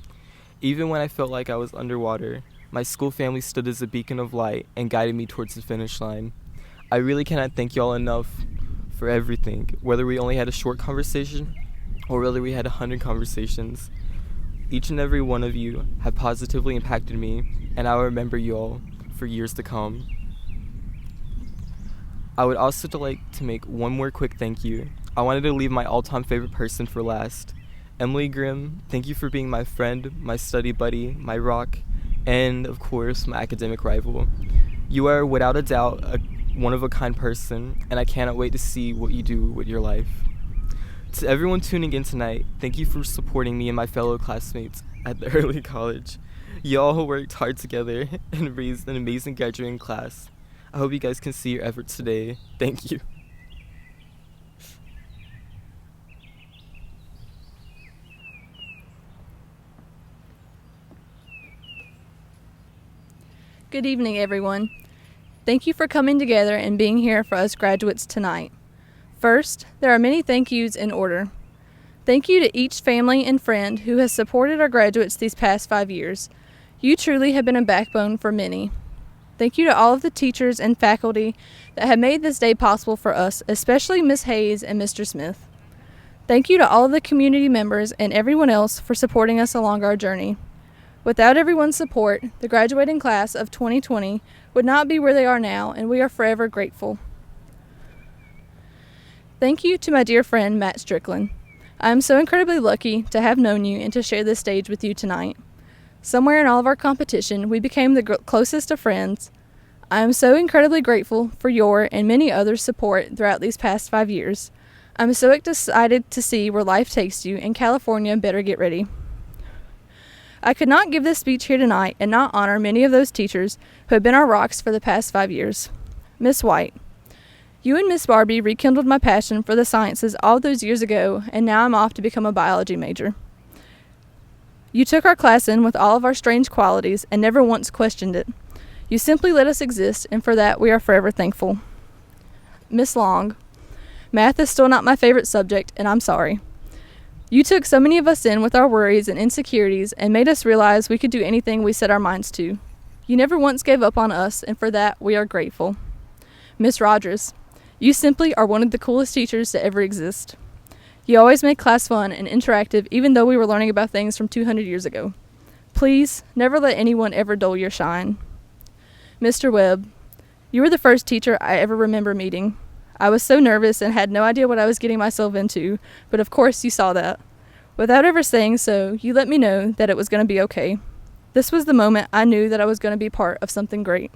Even when I felt like I was underwater, my school family stood as a beacon of light and guided me towards the finish line. I really cannot thank y'all enough for everything, whether we only had a short conversation or whether we had 100 conversations. Each and every one of you have positively impacted me, and I will remember you all for years to come. I would also like to make one more quick thank you. I wanted to leave my all-time favorite person for last. Emily Grimm, thank you for being my friend, my study buddy, my rock, and of course, my academic rival. You are without a doubt a one-of-a-kind person, and I cannot wait to see what you do with your life. To everyone tuning in tonight, thank you for supporting me and my fellow classmates at the early college. You all worked hard together and raised an amazing graduating class. I hope you guys can see your efforts today. Thank you. Good evening, everyone. Thank you for coming together and being here for us graduates tonight. First, there are many thank yous in order. Thank you to each family and friend who has supported our graduates these past 5 years. You truly have been a backbone for many. Thank you to all of the teachers and faculty that have made this day possible for us, especially Ms. Hayes and Mr. Smith. Thank you to all of the community members and everyone else for supporting us along our journey. Without everyone's support, the graduating class of 2020 would not be where they are now, and we are forever grateful. Thank you to my dear friend, Matt Strickland. I am so incredibly lucky to have known you and to share this stage with you tonight. Somewhere in all of our competition, we became the closest of friends. I am so incredibly grateful for your and many others' support throughout these past 5 years. I'm so excited to see where life takes you, and California better get ready. I could not give this speech here tonight and not honor many of those teachers who have been our rocks for the past 5 years. Miss White, you and Miss Barbie rekindled my passion for the sciences all those years ago, and now I'm off to become a biology major. You took our class in with all of our strange qualities and never once questioned it. You simply let us exist, and for that we are forever thankful. Miss Long, math is still not my favorite subject, and I'm sorry. You took so many of us in with our worries and insecurities and made us realize we could do anything we set our minds to. You never once gave up on us, and for that we are grateful. Miss Rogers, you simply are one of the coolest teachers to ever exist. You always made class fun and interactive even though we were learning about things from 200 years ago. Please, never let anyone ever dull your shine. Mr. Webb, you were the first teacher I ever remember meeting. I was so nervous and had no idea what I was getting myself into, but of course you saw that. Without ever saying so, you let me know that it was going to be okay. This was the moment I knew that I was going to be part of something great.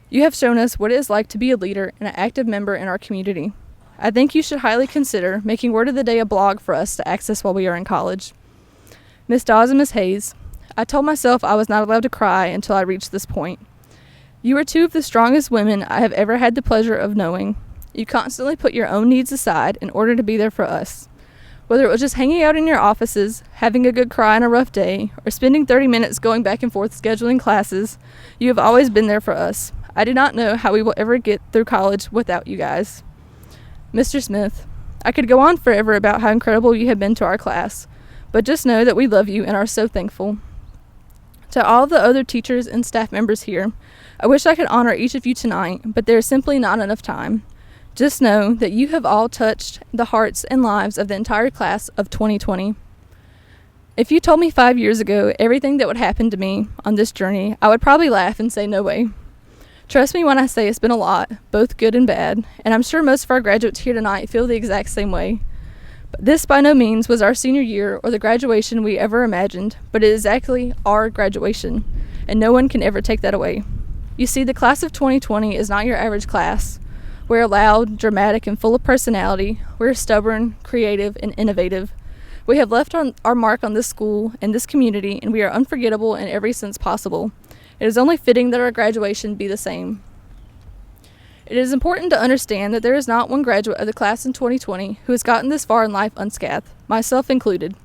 You have shown us what it is like to be a leader and an active member in our community. I think you should highly consider making Word of the Day a blog for us to access while we are in college. Miss Dawes and Miss Hayes, I told myself I was not allowed to cry until I reached this point. You are two of the strongest women I have ever had the pleasure of knowing. You constantly put your own needs aside in order to be there for us. Whether it was just hanging out in your offices, having a good cry on a rough day, or spending 30 minutes going back and forth scheduling classes, you have always been there for us. I do not know how we will ever get through college without you guys. Mr. Smith, I could go on forever about how incredible you have been to our class, but just know that we love you and are so thankful. To all the other teachers and staff members here, I wish I could honor each of you tonight, but there is simply not enough time. Just know that you have all touched the hearts and lives of the entire class of 2020. If you told me 5 years ago everything that would happen to me on this journey, I would probably laugh and say no way. Trust me when I say it's been a lot, both good and bad, and I'm sure most of our graduates here tonight feel the exact same way. But this by no means was our senior year or the graduation we ever imagined, but it is exactly our graduation, and no one can ever take that away. You see, the class of 2020 is not your average class. We're loud, dramatic, and full of personality. We're stubborn, creative, and innovative. We have left our mark on this school and this community, and we are unforgettable in every sense possible. It is only fitting that our graduation be the same. It is important to understand that there is not one graduate of the class in 2020 who has gotten this far in life unscathed, myself included.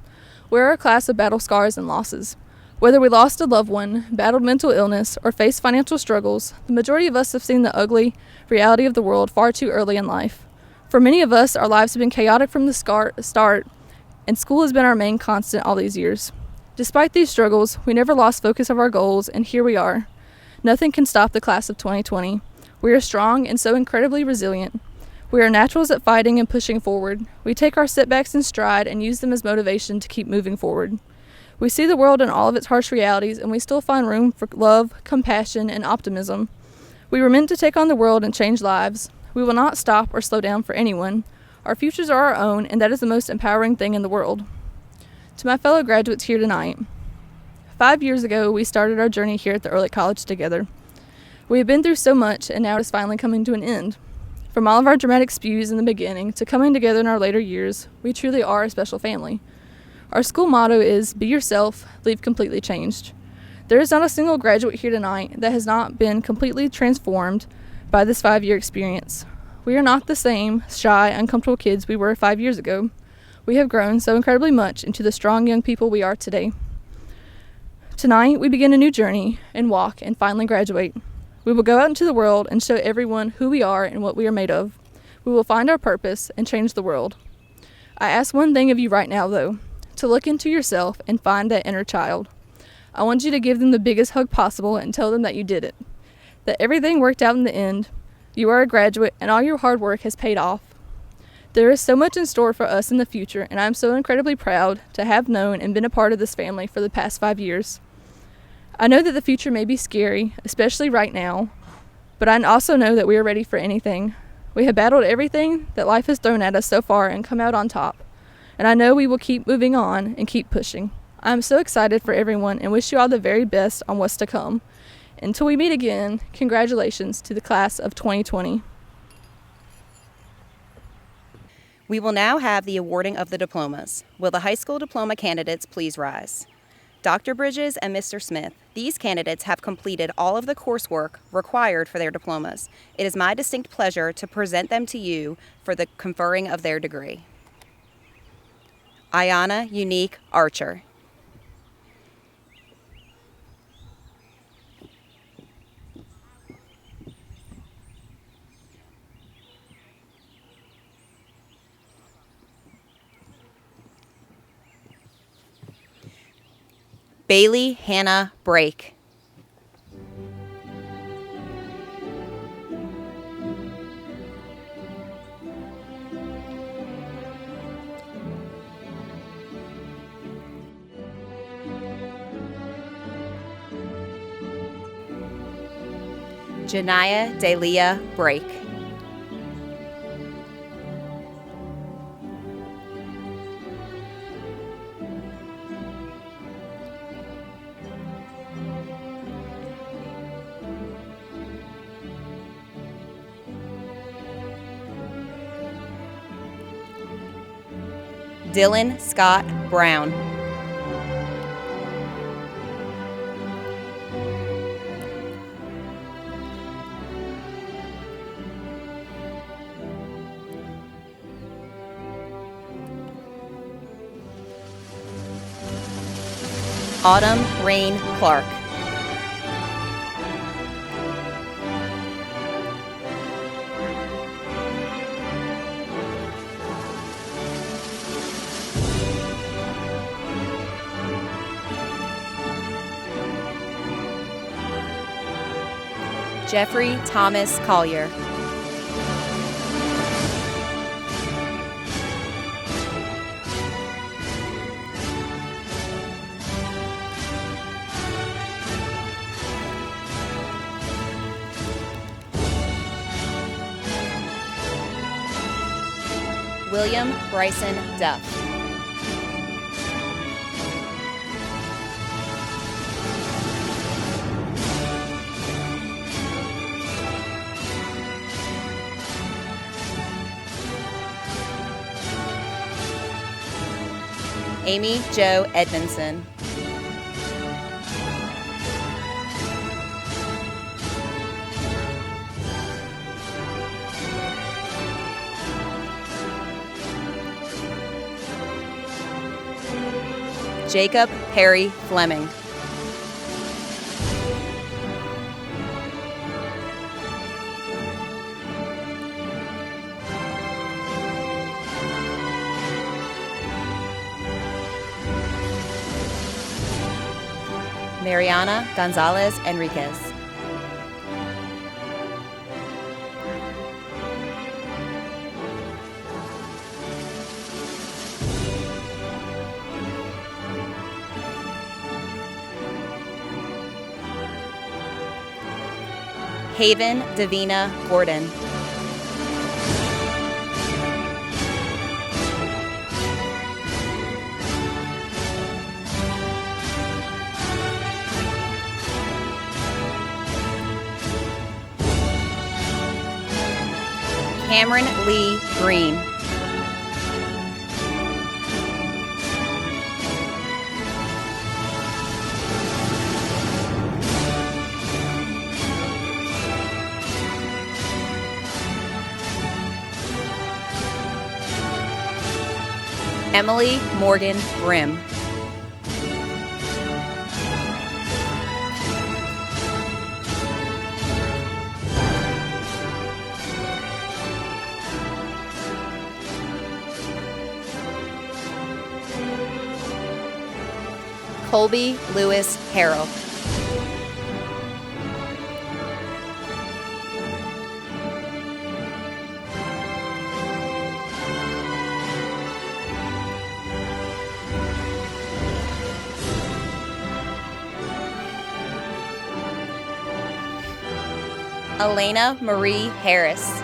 We are a class of battle scars and losses. Whether we lost a loved one, battled mental illness, or faced financial struggles, the majority of us have seen the ugly reality of the world far too early in life. For many of us, our lives have been chaotic from the start, and school has been our main constant all these years. Despite these struggles, we never lost focus of our goals, and here we are. Nothing can stop the class of 2020. We are strong and so incredibly resilient. We are naturals at fighting and pushing forward. We take our setbacks in stride and use them as motivation to keep moving forward. We see the world in all of its harsh realities, and we still find room for love, compassion, and optimism. We were meant to take on the world and change lives. We will not stop or slow down for anyone. Our futures are our own, and that is the most empowering thing in the world. To my fellow graduates here tonight, 5 years ago, we started our journey here at the Early College together. We have been through so much, and now it is finally coming to an end. From all of our dramatic spews in the beginning to coming together in our later years, we truly are a special family. Our school motto is, be yourself, leave completely changed. There is not a single graduate here tonight that has not been completely transformed by this 5-year experience. We are not the same shy, uncomfortable kids we were 5 years ago. We have grown so incredibly much into the strong young people we are today. Tonight, we begin a new journey and walk and finally graduate. We will go out into the world and show everyone who we are and what we are made of. We will find our purpose and change the world. I ask one thing of you right now, though, to look into yourself and find that inner child. I want you to give them the biggest hug possible and tell them that you did it, that everything worked out in the end. You are a graduate, and all your hard work has paid off. There is so much in store for us in the future, and I am so incredibly proud to have known and been a part of this family for the past 5 years. I know that the future may be scary, especially right now, but I also know that we are ready for anything. We have battled everything that life has thrown at us so far and come out on top, and I know we will keep moving on and keep pushing. I am so excited for everyone and wish you all the very best on what's to come. Until we meet again, congratulations to the class of 2020. We will now have the awarding of the diplomas. Will the high school diploma candidates please rise? Dr. Bridges and Mr. Smith, these candidates have completed all of the coursework required for their diplomas. It is my distinct pleasure to present them to you for the conferring of their degree. Alayna Unique Archer. Bailey Hannah Brake. Janiyah Delia Brake. Dylan Scott Brown. Autumn Rain Clark. Jeffrey Thomas Collier. William Bryson Duff. Amy Jo Edmondson. Jacob Perry Fleming. Mariana Gonzalez Enriquez. Haven Davina Gordon. Cameron Lee Green. Emily Morgan Grimm. Colby Lewis Harrell. Alayna Marie Harris.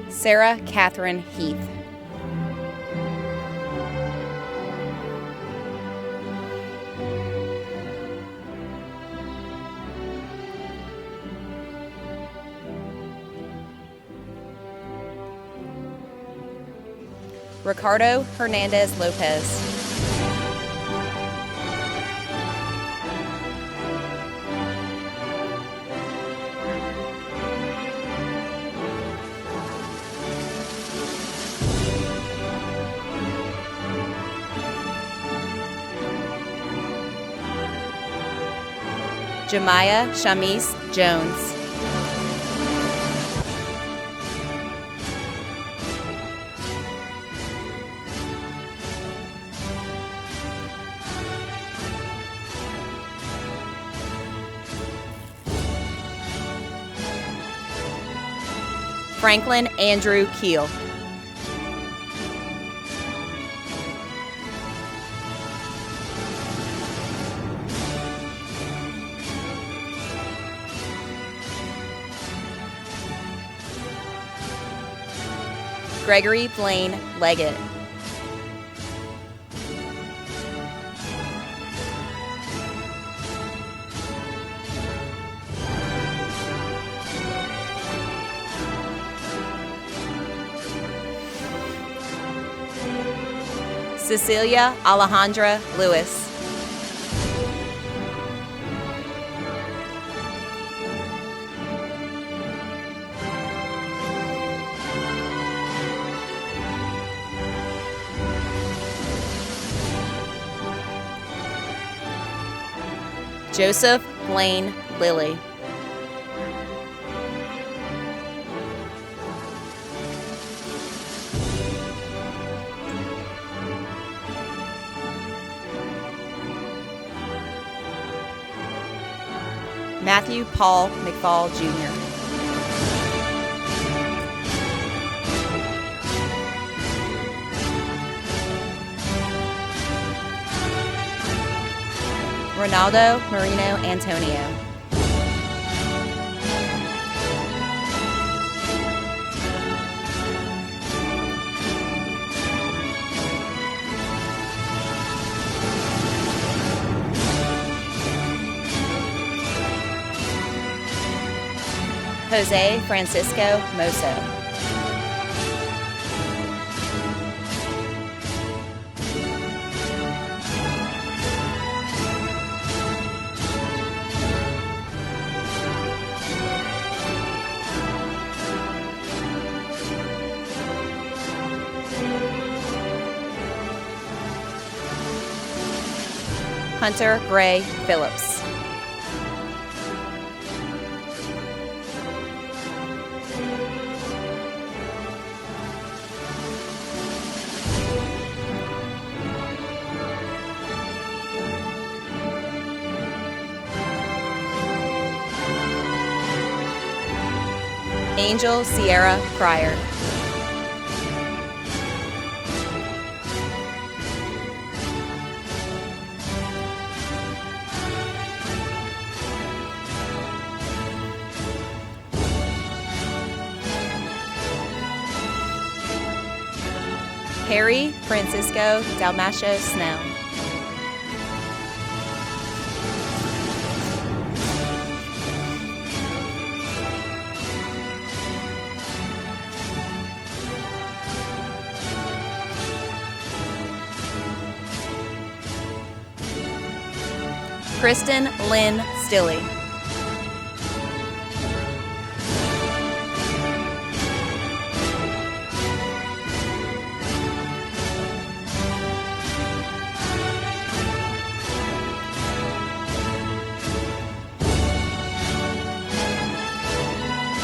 Sarah Catherine Heath. Ricardo Hernandez Lopez. Jemiah Shamis Jones. Franklin Andrew Keel. Gregory Blaine Leggett. Cesilia Lewis. Joseph Blaine Lilly. Matthew Paul McFall, Jr. Ronaldo Marino Antonio. Jose Francisco Mosso. Hunter Gray Phillips. Angel Sierra Pryor. Harry Francisco Dalmacho Snell. Kristin Stilley.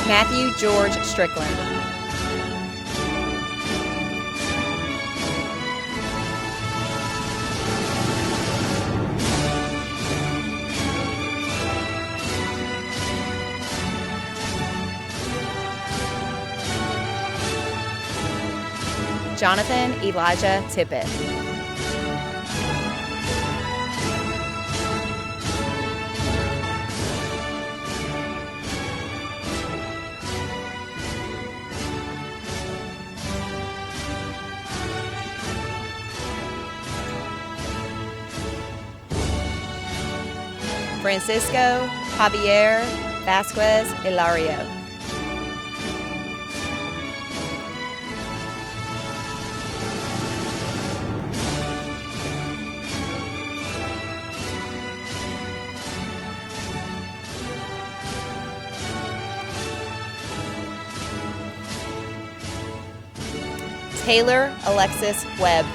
Matthew George Strickland. Jonathan Elijah Tippett. Francisco Javier Vazquez Hilario. Taylor Alexis Webb.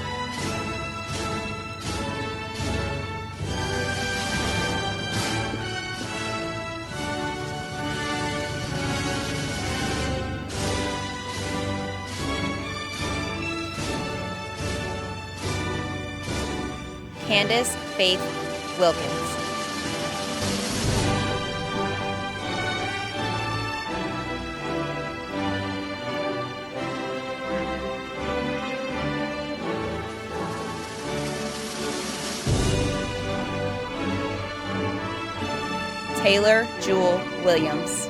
Candace Faith Wilkins. Taylor Jewel Williams.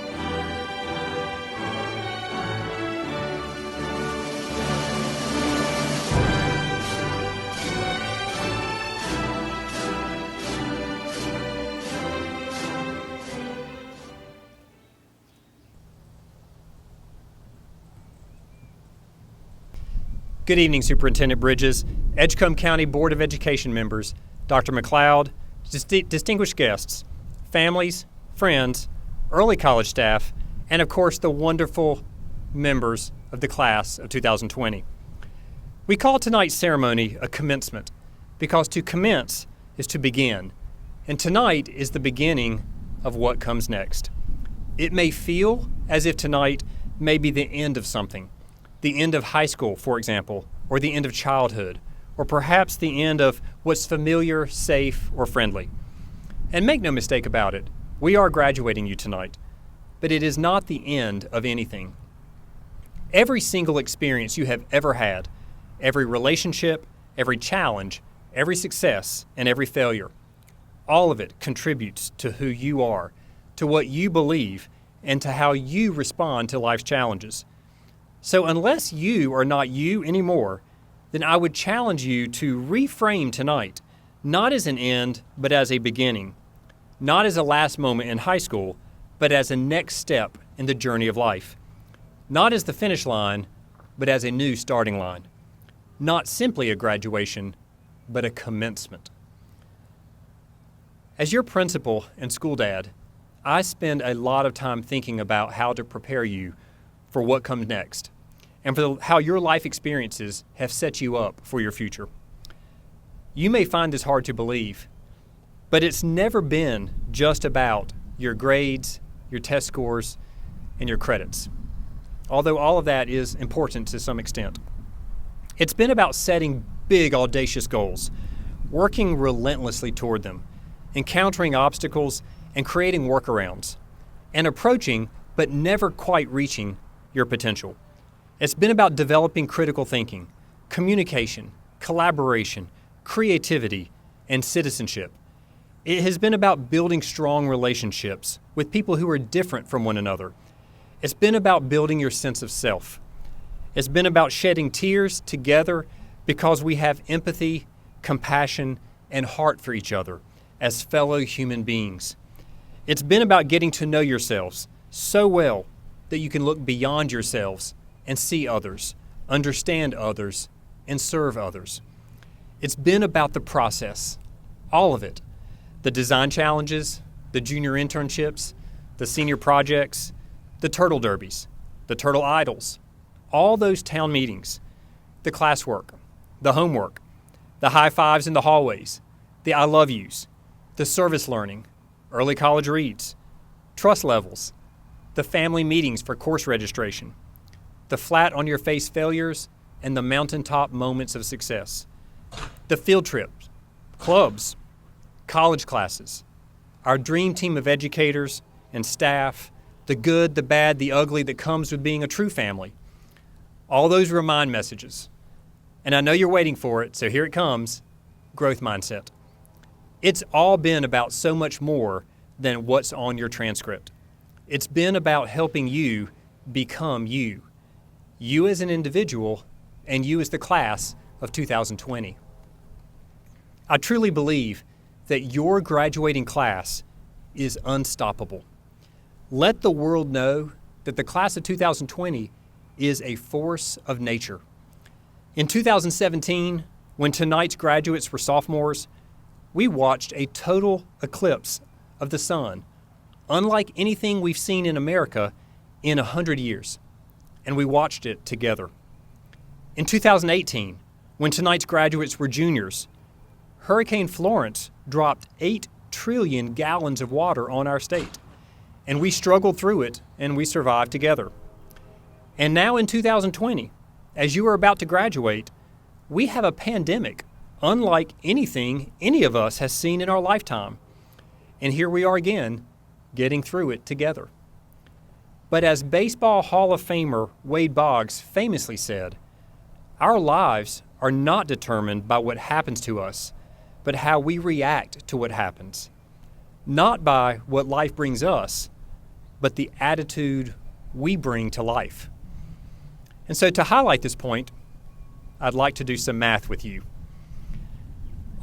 Good evening, Superintendent Bridges, Edgecombe County Board of Education members, Dr. McLeod, distinguished guests, families, friends, early college staff, and of course the wonderful members of the class of 2020. We call tonight's ceremony a commencement because to commence is to begin, and tonight is the beginning of what comes next. It may feel as if tonight may be the end of something. The end of high school, for example, or the end of childhood, or perhaps the end of what's familiar, safe, or friendly. And make no mistake about it, we are graduating you tonight, but it is not the end of anything. Every single experience you have ever had, every relationship, every challenge, every success, and every failure, all of it contributes to who you are, to what you believe, and to how you respond to life's challenges. So unless you are not you anymore, then I would challenge you to reframe tonight, not as an end, but as a beginning. Not as a last moment in high school, but as a next step in the journey of life. Not as the finish line, but as a new starting line. Not simply a graduation, but a commencement. As your principal and school dad, I spend a lot of time thinking about how to prepare you for what comes next, and for how your life experiences have set you up for your future. You may find this hard to believe, but it's never been just about your grades, your test scores, and your credits, although all of that is important to some extent. It's been about setting big, audacious goals, working relentlessly toward them, encountering obstacles, and creating workarounds, and approaching, but never quite reaching, your potential. It's been about developing critical thinking, communication, collaboration, creativity, and citizenship. It has been about building strong relationships with people who are different from one another. It's been about building your sense of self. It's been about shedding tears together because we have empathy, compassion, and heart for each other as fellow human beings. It's been about getting to know yourselves so well that you can look beyond yourselves and see others, understand others, and serve others. It's been about the process, all of it. The design challenges, the junior internships, the senior projects, the turtle derbies, the turtle idols, all those town meetings, the classwork, the homework, the high fives in the hallways, the I love yous, the service learning, early college reads, trust levels, the family meetings for course registration, the flat on your face failures, and the mountaintop moments of success, the field trips, clubs, college classes, our dream team of educators and staff, the good, the bad, the ugly that comes with being a true family. All those remind messages. And I know you're waiting for it, so here it comes, growth mindset. It's all been about so much more than what's on your transcript. It's been about helping you become you. You as an individual and you as the class of 2020. I truly believe that your graduating class is unstoppable. Let the world know that the class of 2020 is a force of nature. In 2017, when tonight's graduates were sophomores, we watched a total eclipse of the sun, unlike anything we've seen in America in 100 years, and we watched it together. In 2018, when tonight's graduates were juniors, Hurricane Florence dropped 8 trillion gallons of water on our state, and we struggled through it, and we survived together. And now in 2020, as you are about to graduate, we have a pandemic unlike anything any of us has seen in our lifetime. And here we are again, getting through it together. But as Baseball Hall of Famer Wade Boggs famously said, our lives are not determined by what happens to us, but how we react to what happens. not by what life brings us, but the attitude we bring to life. And so to highlight this point, I'd like to do some math with you.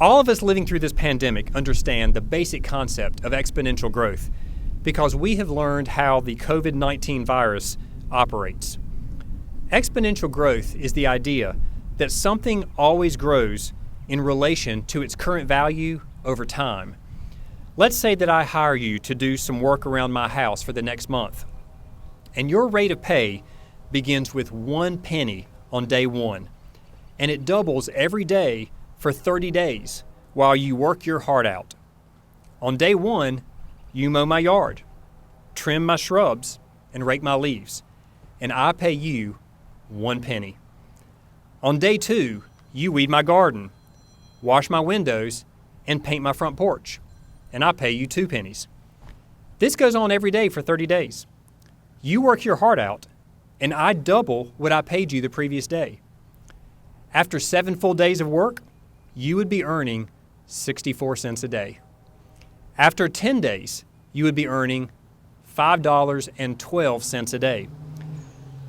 All of us living through this pandemic understand the basic concept of exponential growth because we have learned how the COVID-19 virus operates. Exponential growth is the idea that something always grows in relation to its current value over time. Let's say that I hire you to do some work around my house for the next month, and your rate of pay begins with 1 penny on day 1, and it doubles every day for 30 days while you work your heart out. On day 1, you mow my yard, trim my shrubs, and rake my leaves, and I pay you 1 penny. On day 2, you weed my garden, wash my windows, and paint my front porch, and I pay you 2 pennies. This goes on every day for 30 days. You work your heart out, and I double what I paid you the previous day. After 7 full days of work, you would be earning 64 cents a day. After 10 days, you would be earning $5.12 a day.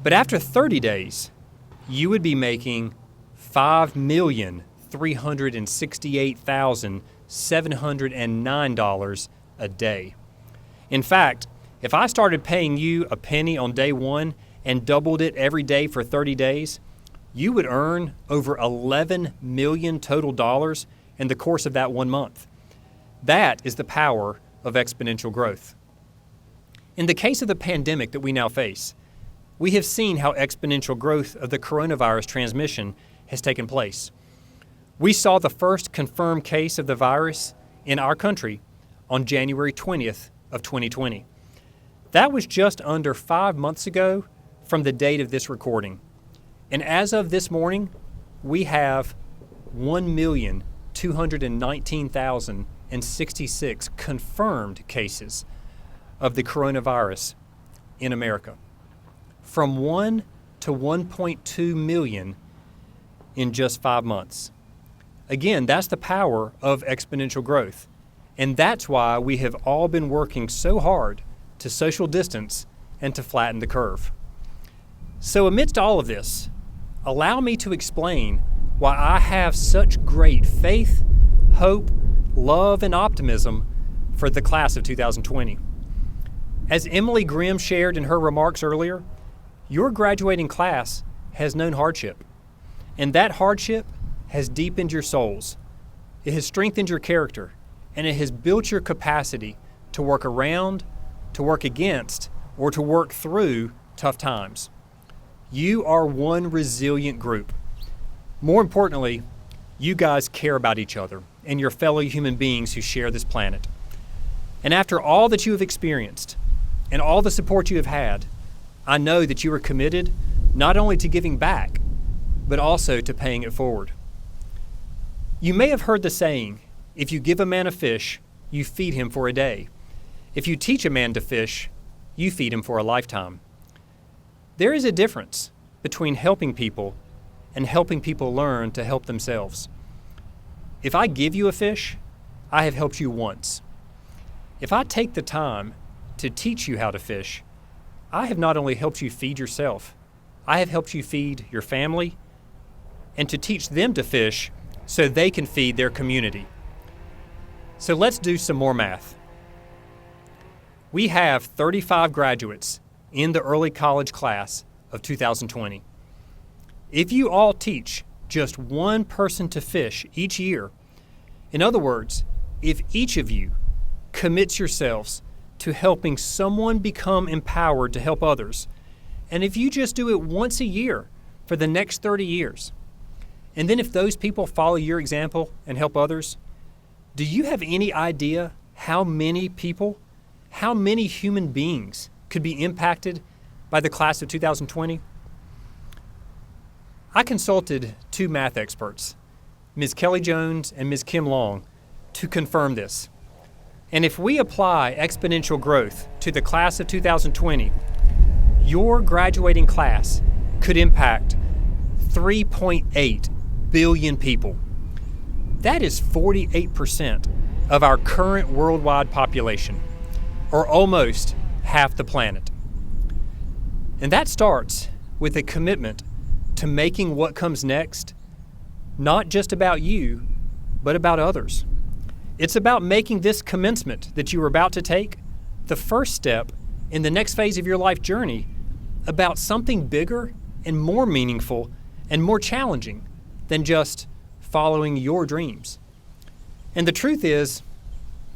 But after 30 days, you would be making $5,368,709 a day. In fact, if I started paying you a penny on day 1 and doubled it every day for 30 days, you would earn over 11 million total dollars in the course of that 1 month. That is the power of exponential growth. In the case of the pandemic that we now face, we have seen how exponential growth of the coronavirus transmission has taken place. We saw the first confirmed case of the virus in our country on January 20th of 2020. That was just under 5 months ago from the date of this recording. And as of this morning, we have 1,219,066 confirmed cases of the coronavirus in America, from 1 to 1.2 million in just 5 months. Again, that's the power of exponential growth. And that's why we have all been working so hard to social distance and to flatten the curve. So amidst all of this, allow me to explain why I have such great faith, hope, love, and optimism for the class of 2020. As Emily Grimm shared in her remarks earlier, your graduating class has known hardship, and that hardship has deepened your souls. It has strengthened your character, and it has built your capacity to work around, to work against, or to work through tough times. You are one resilient group. More importantly, you guys care about each other and your fellow human beings who share this planet. And after all that you have experienced and all the support you have had, I know that you are committed not only to giving back, but also to paying it forward. You may have heard the saying, if you give a man a fish, you feed him for a day. If you teach a man to fish, you feed him for a lifetime. There is a difference between helping people and helping people learn to help themselves. If I give you a fish, I have helped you once. If I take the time to teach you how to fish, I have not only helped you feed yourself, I have helped you feed your family and to teach them to fish so they can feed their community. So let's do some more math. We have 35 graduates in the early college class of 2020. If you all teach just one person to fish each year, in other words, if each of you commits yourselves to helping someone become empowered to help others, and if you just do it once a year for the next 30 years, and then if those people follow your example and help others, do you have any idea how many people, how many human beings could be impacted by the class of 2020? I consulted 2 math experts, Ms. Kelly Jones and Ms. Kim Long, to confirm this. And if we apply exponential growth to the class of 2020, your graduating class could impact 3.8 billion people. That is 48% of our current worldwide population, or almost half the planet. And that starts with a commitment to making what comes next not just about you, but about others. It's about making this commencement that you are about to take the first step in the next phase of your life journey about something bigger and more meaningful and more challenging than just following your dreams. And the truth is,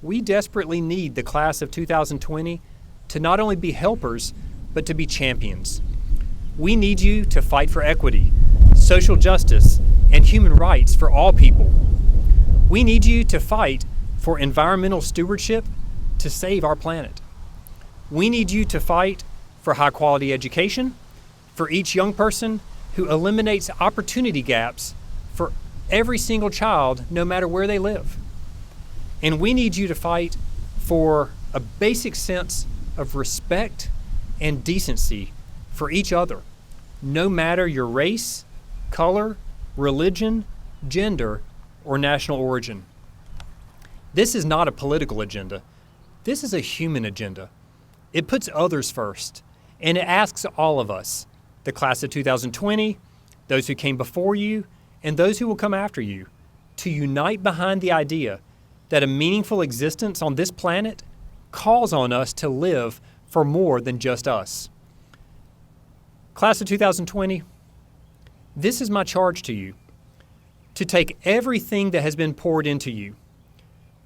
we desperately need the class of 2020 to not only be helpers, but to be champions. We need you to fight for equity, social justice, and human rights for all people. We need you to fight for environmental stewardship to save our planet. We need you to fight for high-quality education for each young person who eliminates opportunity gaps for every single child, no matter where they live. And we need you to fight for a basic sense of respect and decency for each other, no matter your race, color, religion, gender, or national origin. This is not a political agenda. This is a human agenda. It puts others first, and it asks all of us, the class of 2020, those who came before you, and those who will come after you, to unite behind the idea that a meaningful existence on this planet calls on us to live for more than just us. Class of 2020, this is my charge to you, to take everything that has been poured into you,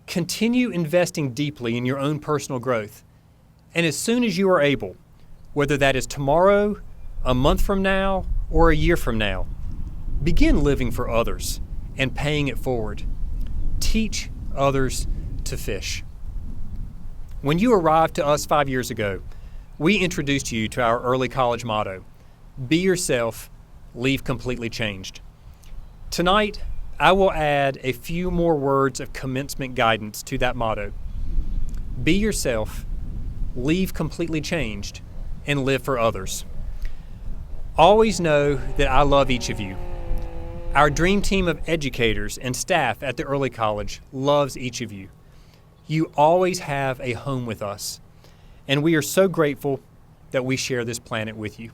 continue investing deeply in your own personal growth, and as soon as you are able, whether that is tomorrow, a month from now, or a year from now, begin living for others and paying it forward. Teach others to fish. When you arrived to us 5 years ago, we introduced you to our early college motto, be yourself, leave completely changed. Tonight, I will add a few more words of commencement guidance to that motto. Be yourself, leave completely changed, and live for others. Always know that I love each of you. Our dream team of educators and staff at the early college loves each of you. You always have a home with us, and we are so grateful that we share this planet with you.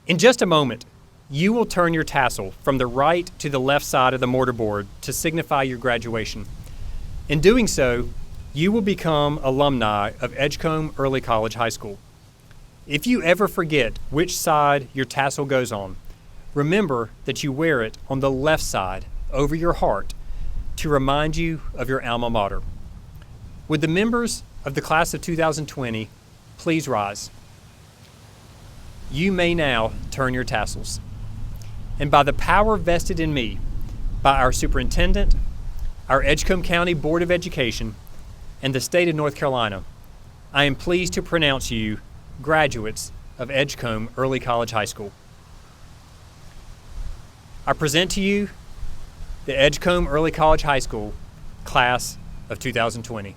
In just a moment, you will turn your tassel from the right to the left side of the mortarboard to signify your graduation. In doing so, you will become alumni of Edgecombe Early College High School. If you ever forget which side your tassel goes on, remember that you wear it on the left side over your heart to remind you of your alma mater. Would the members of the class of 2020 please rise? You may now turn your tassels. And by the power vested in me by our superintendent, our Edgecombe County Board of Education, and the state of North Carolina, I am pleased to pronounce you graduates of Edgecombe Early College High School. I present to you the Edgecombe Early College High School class of 2020.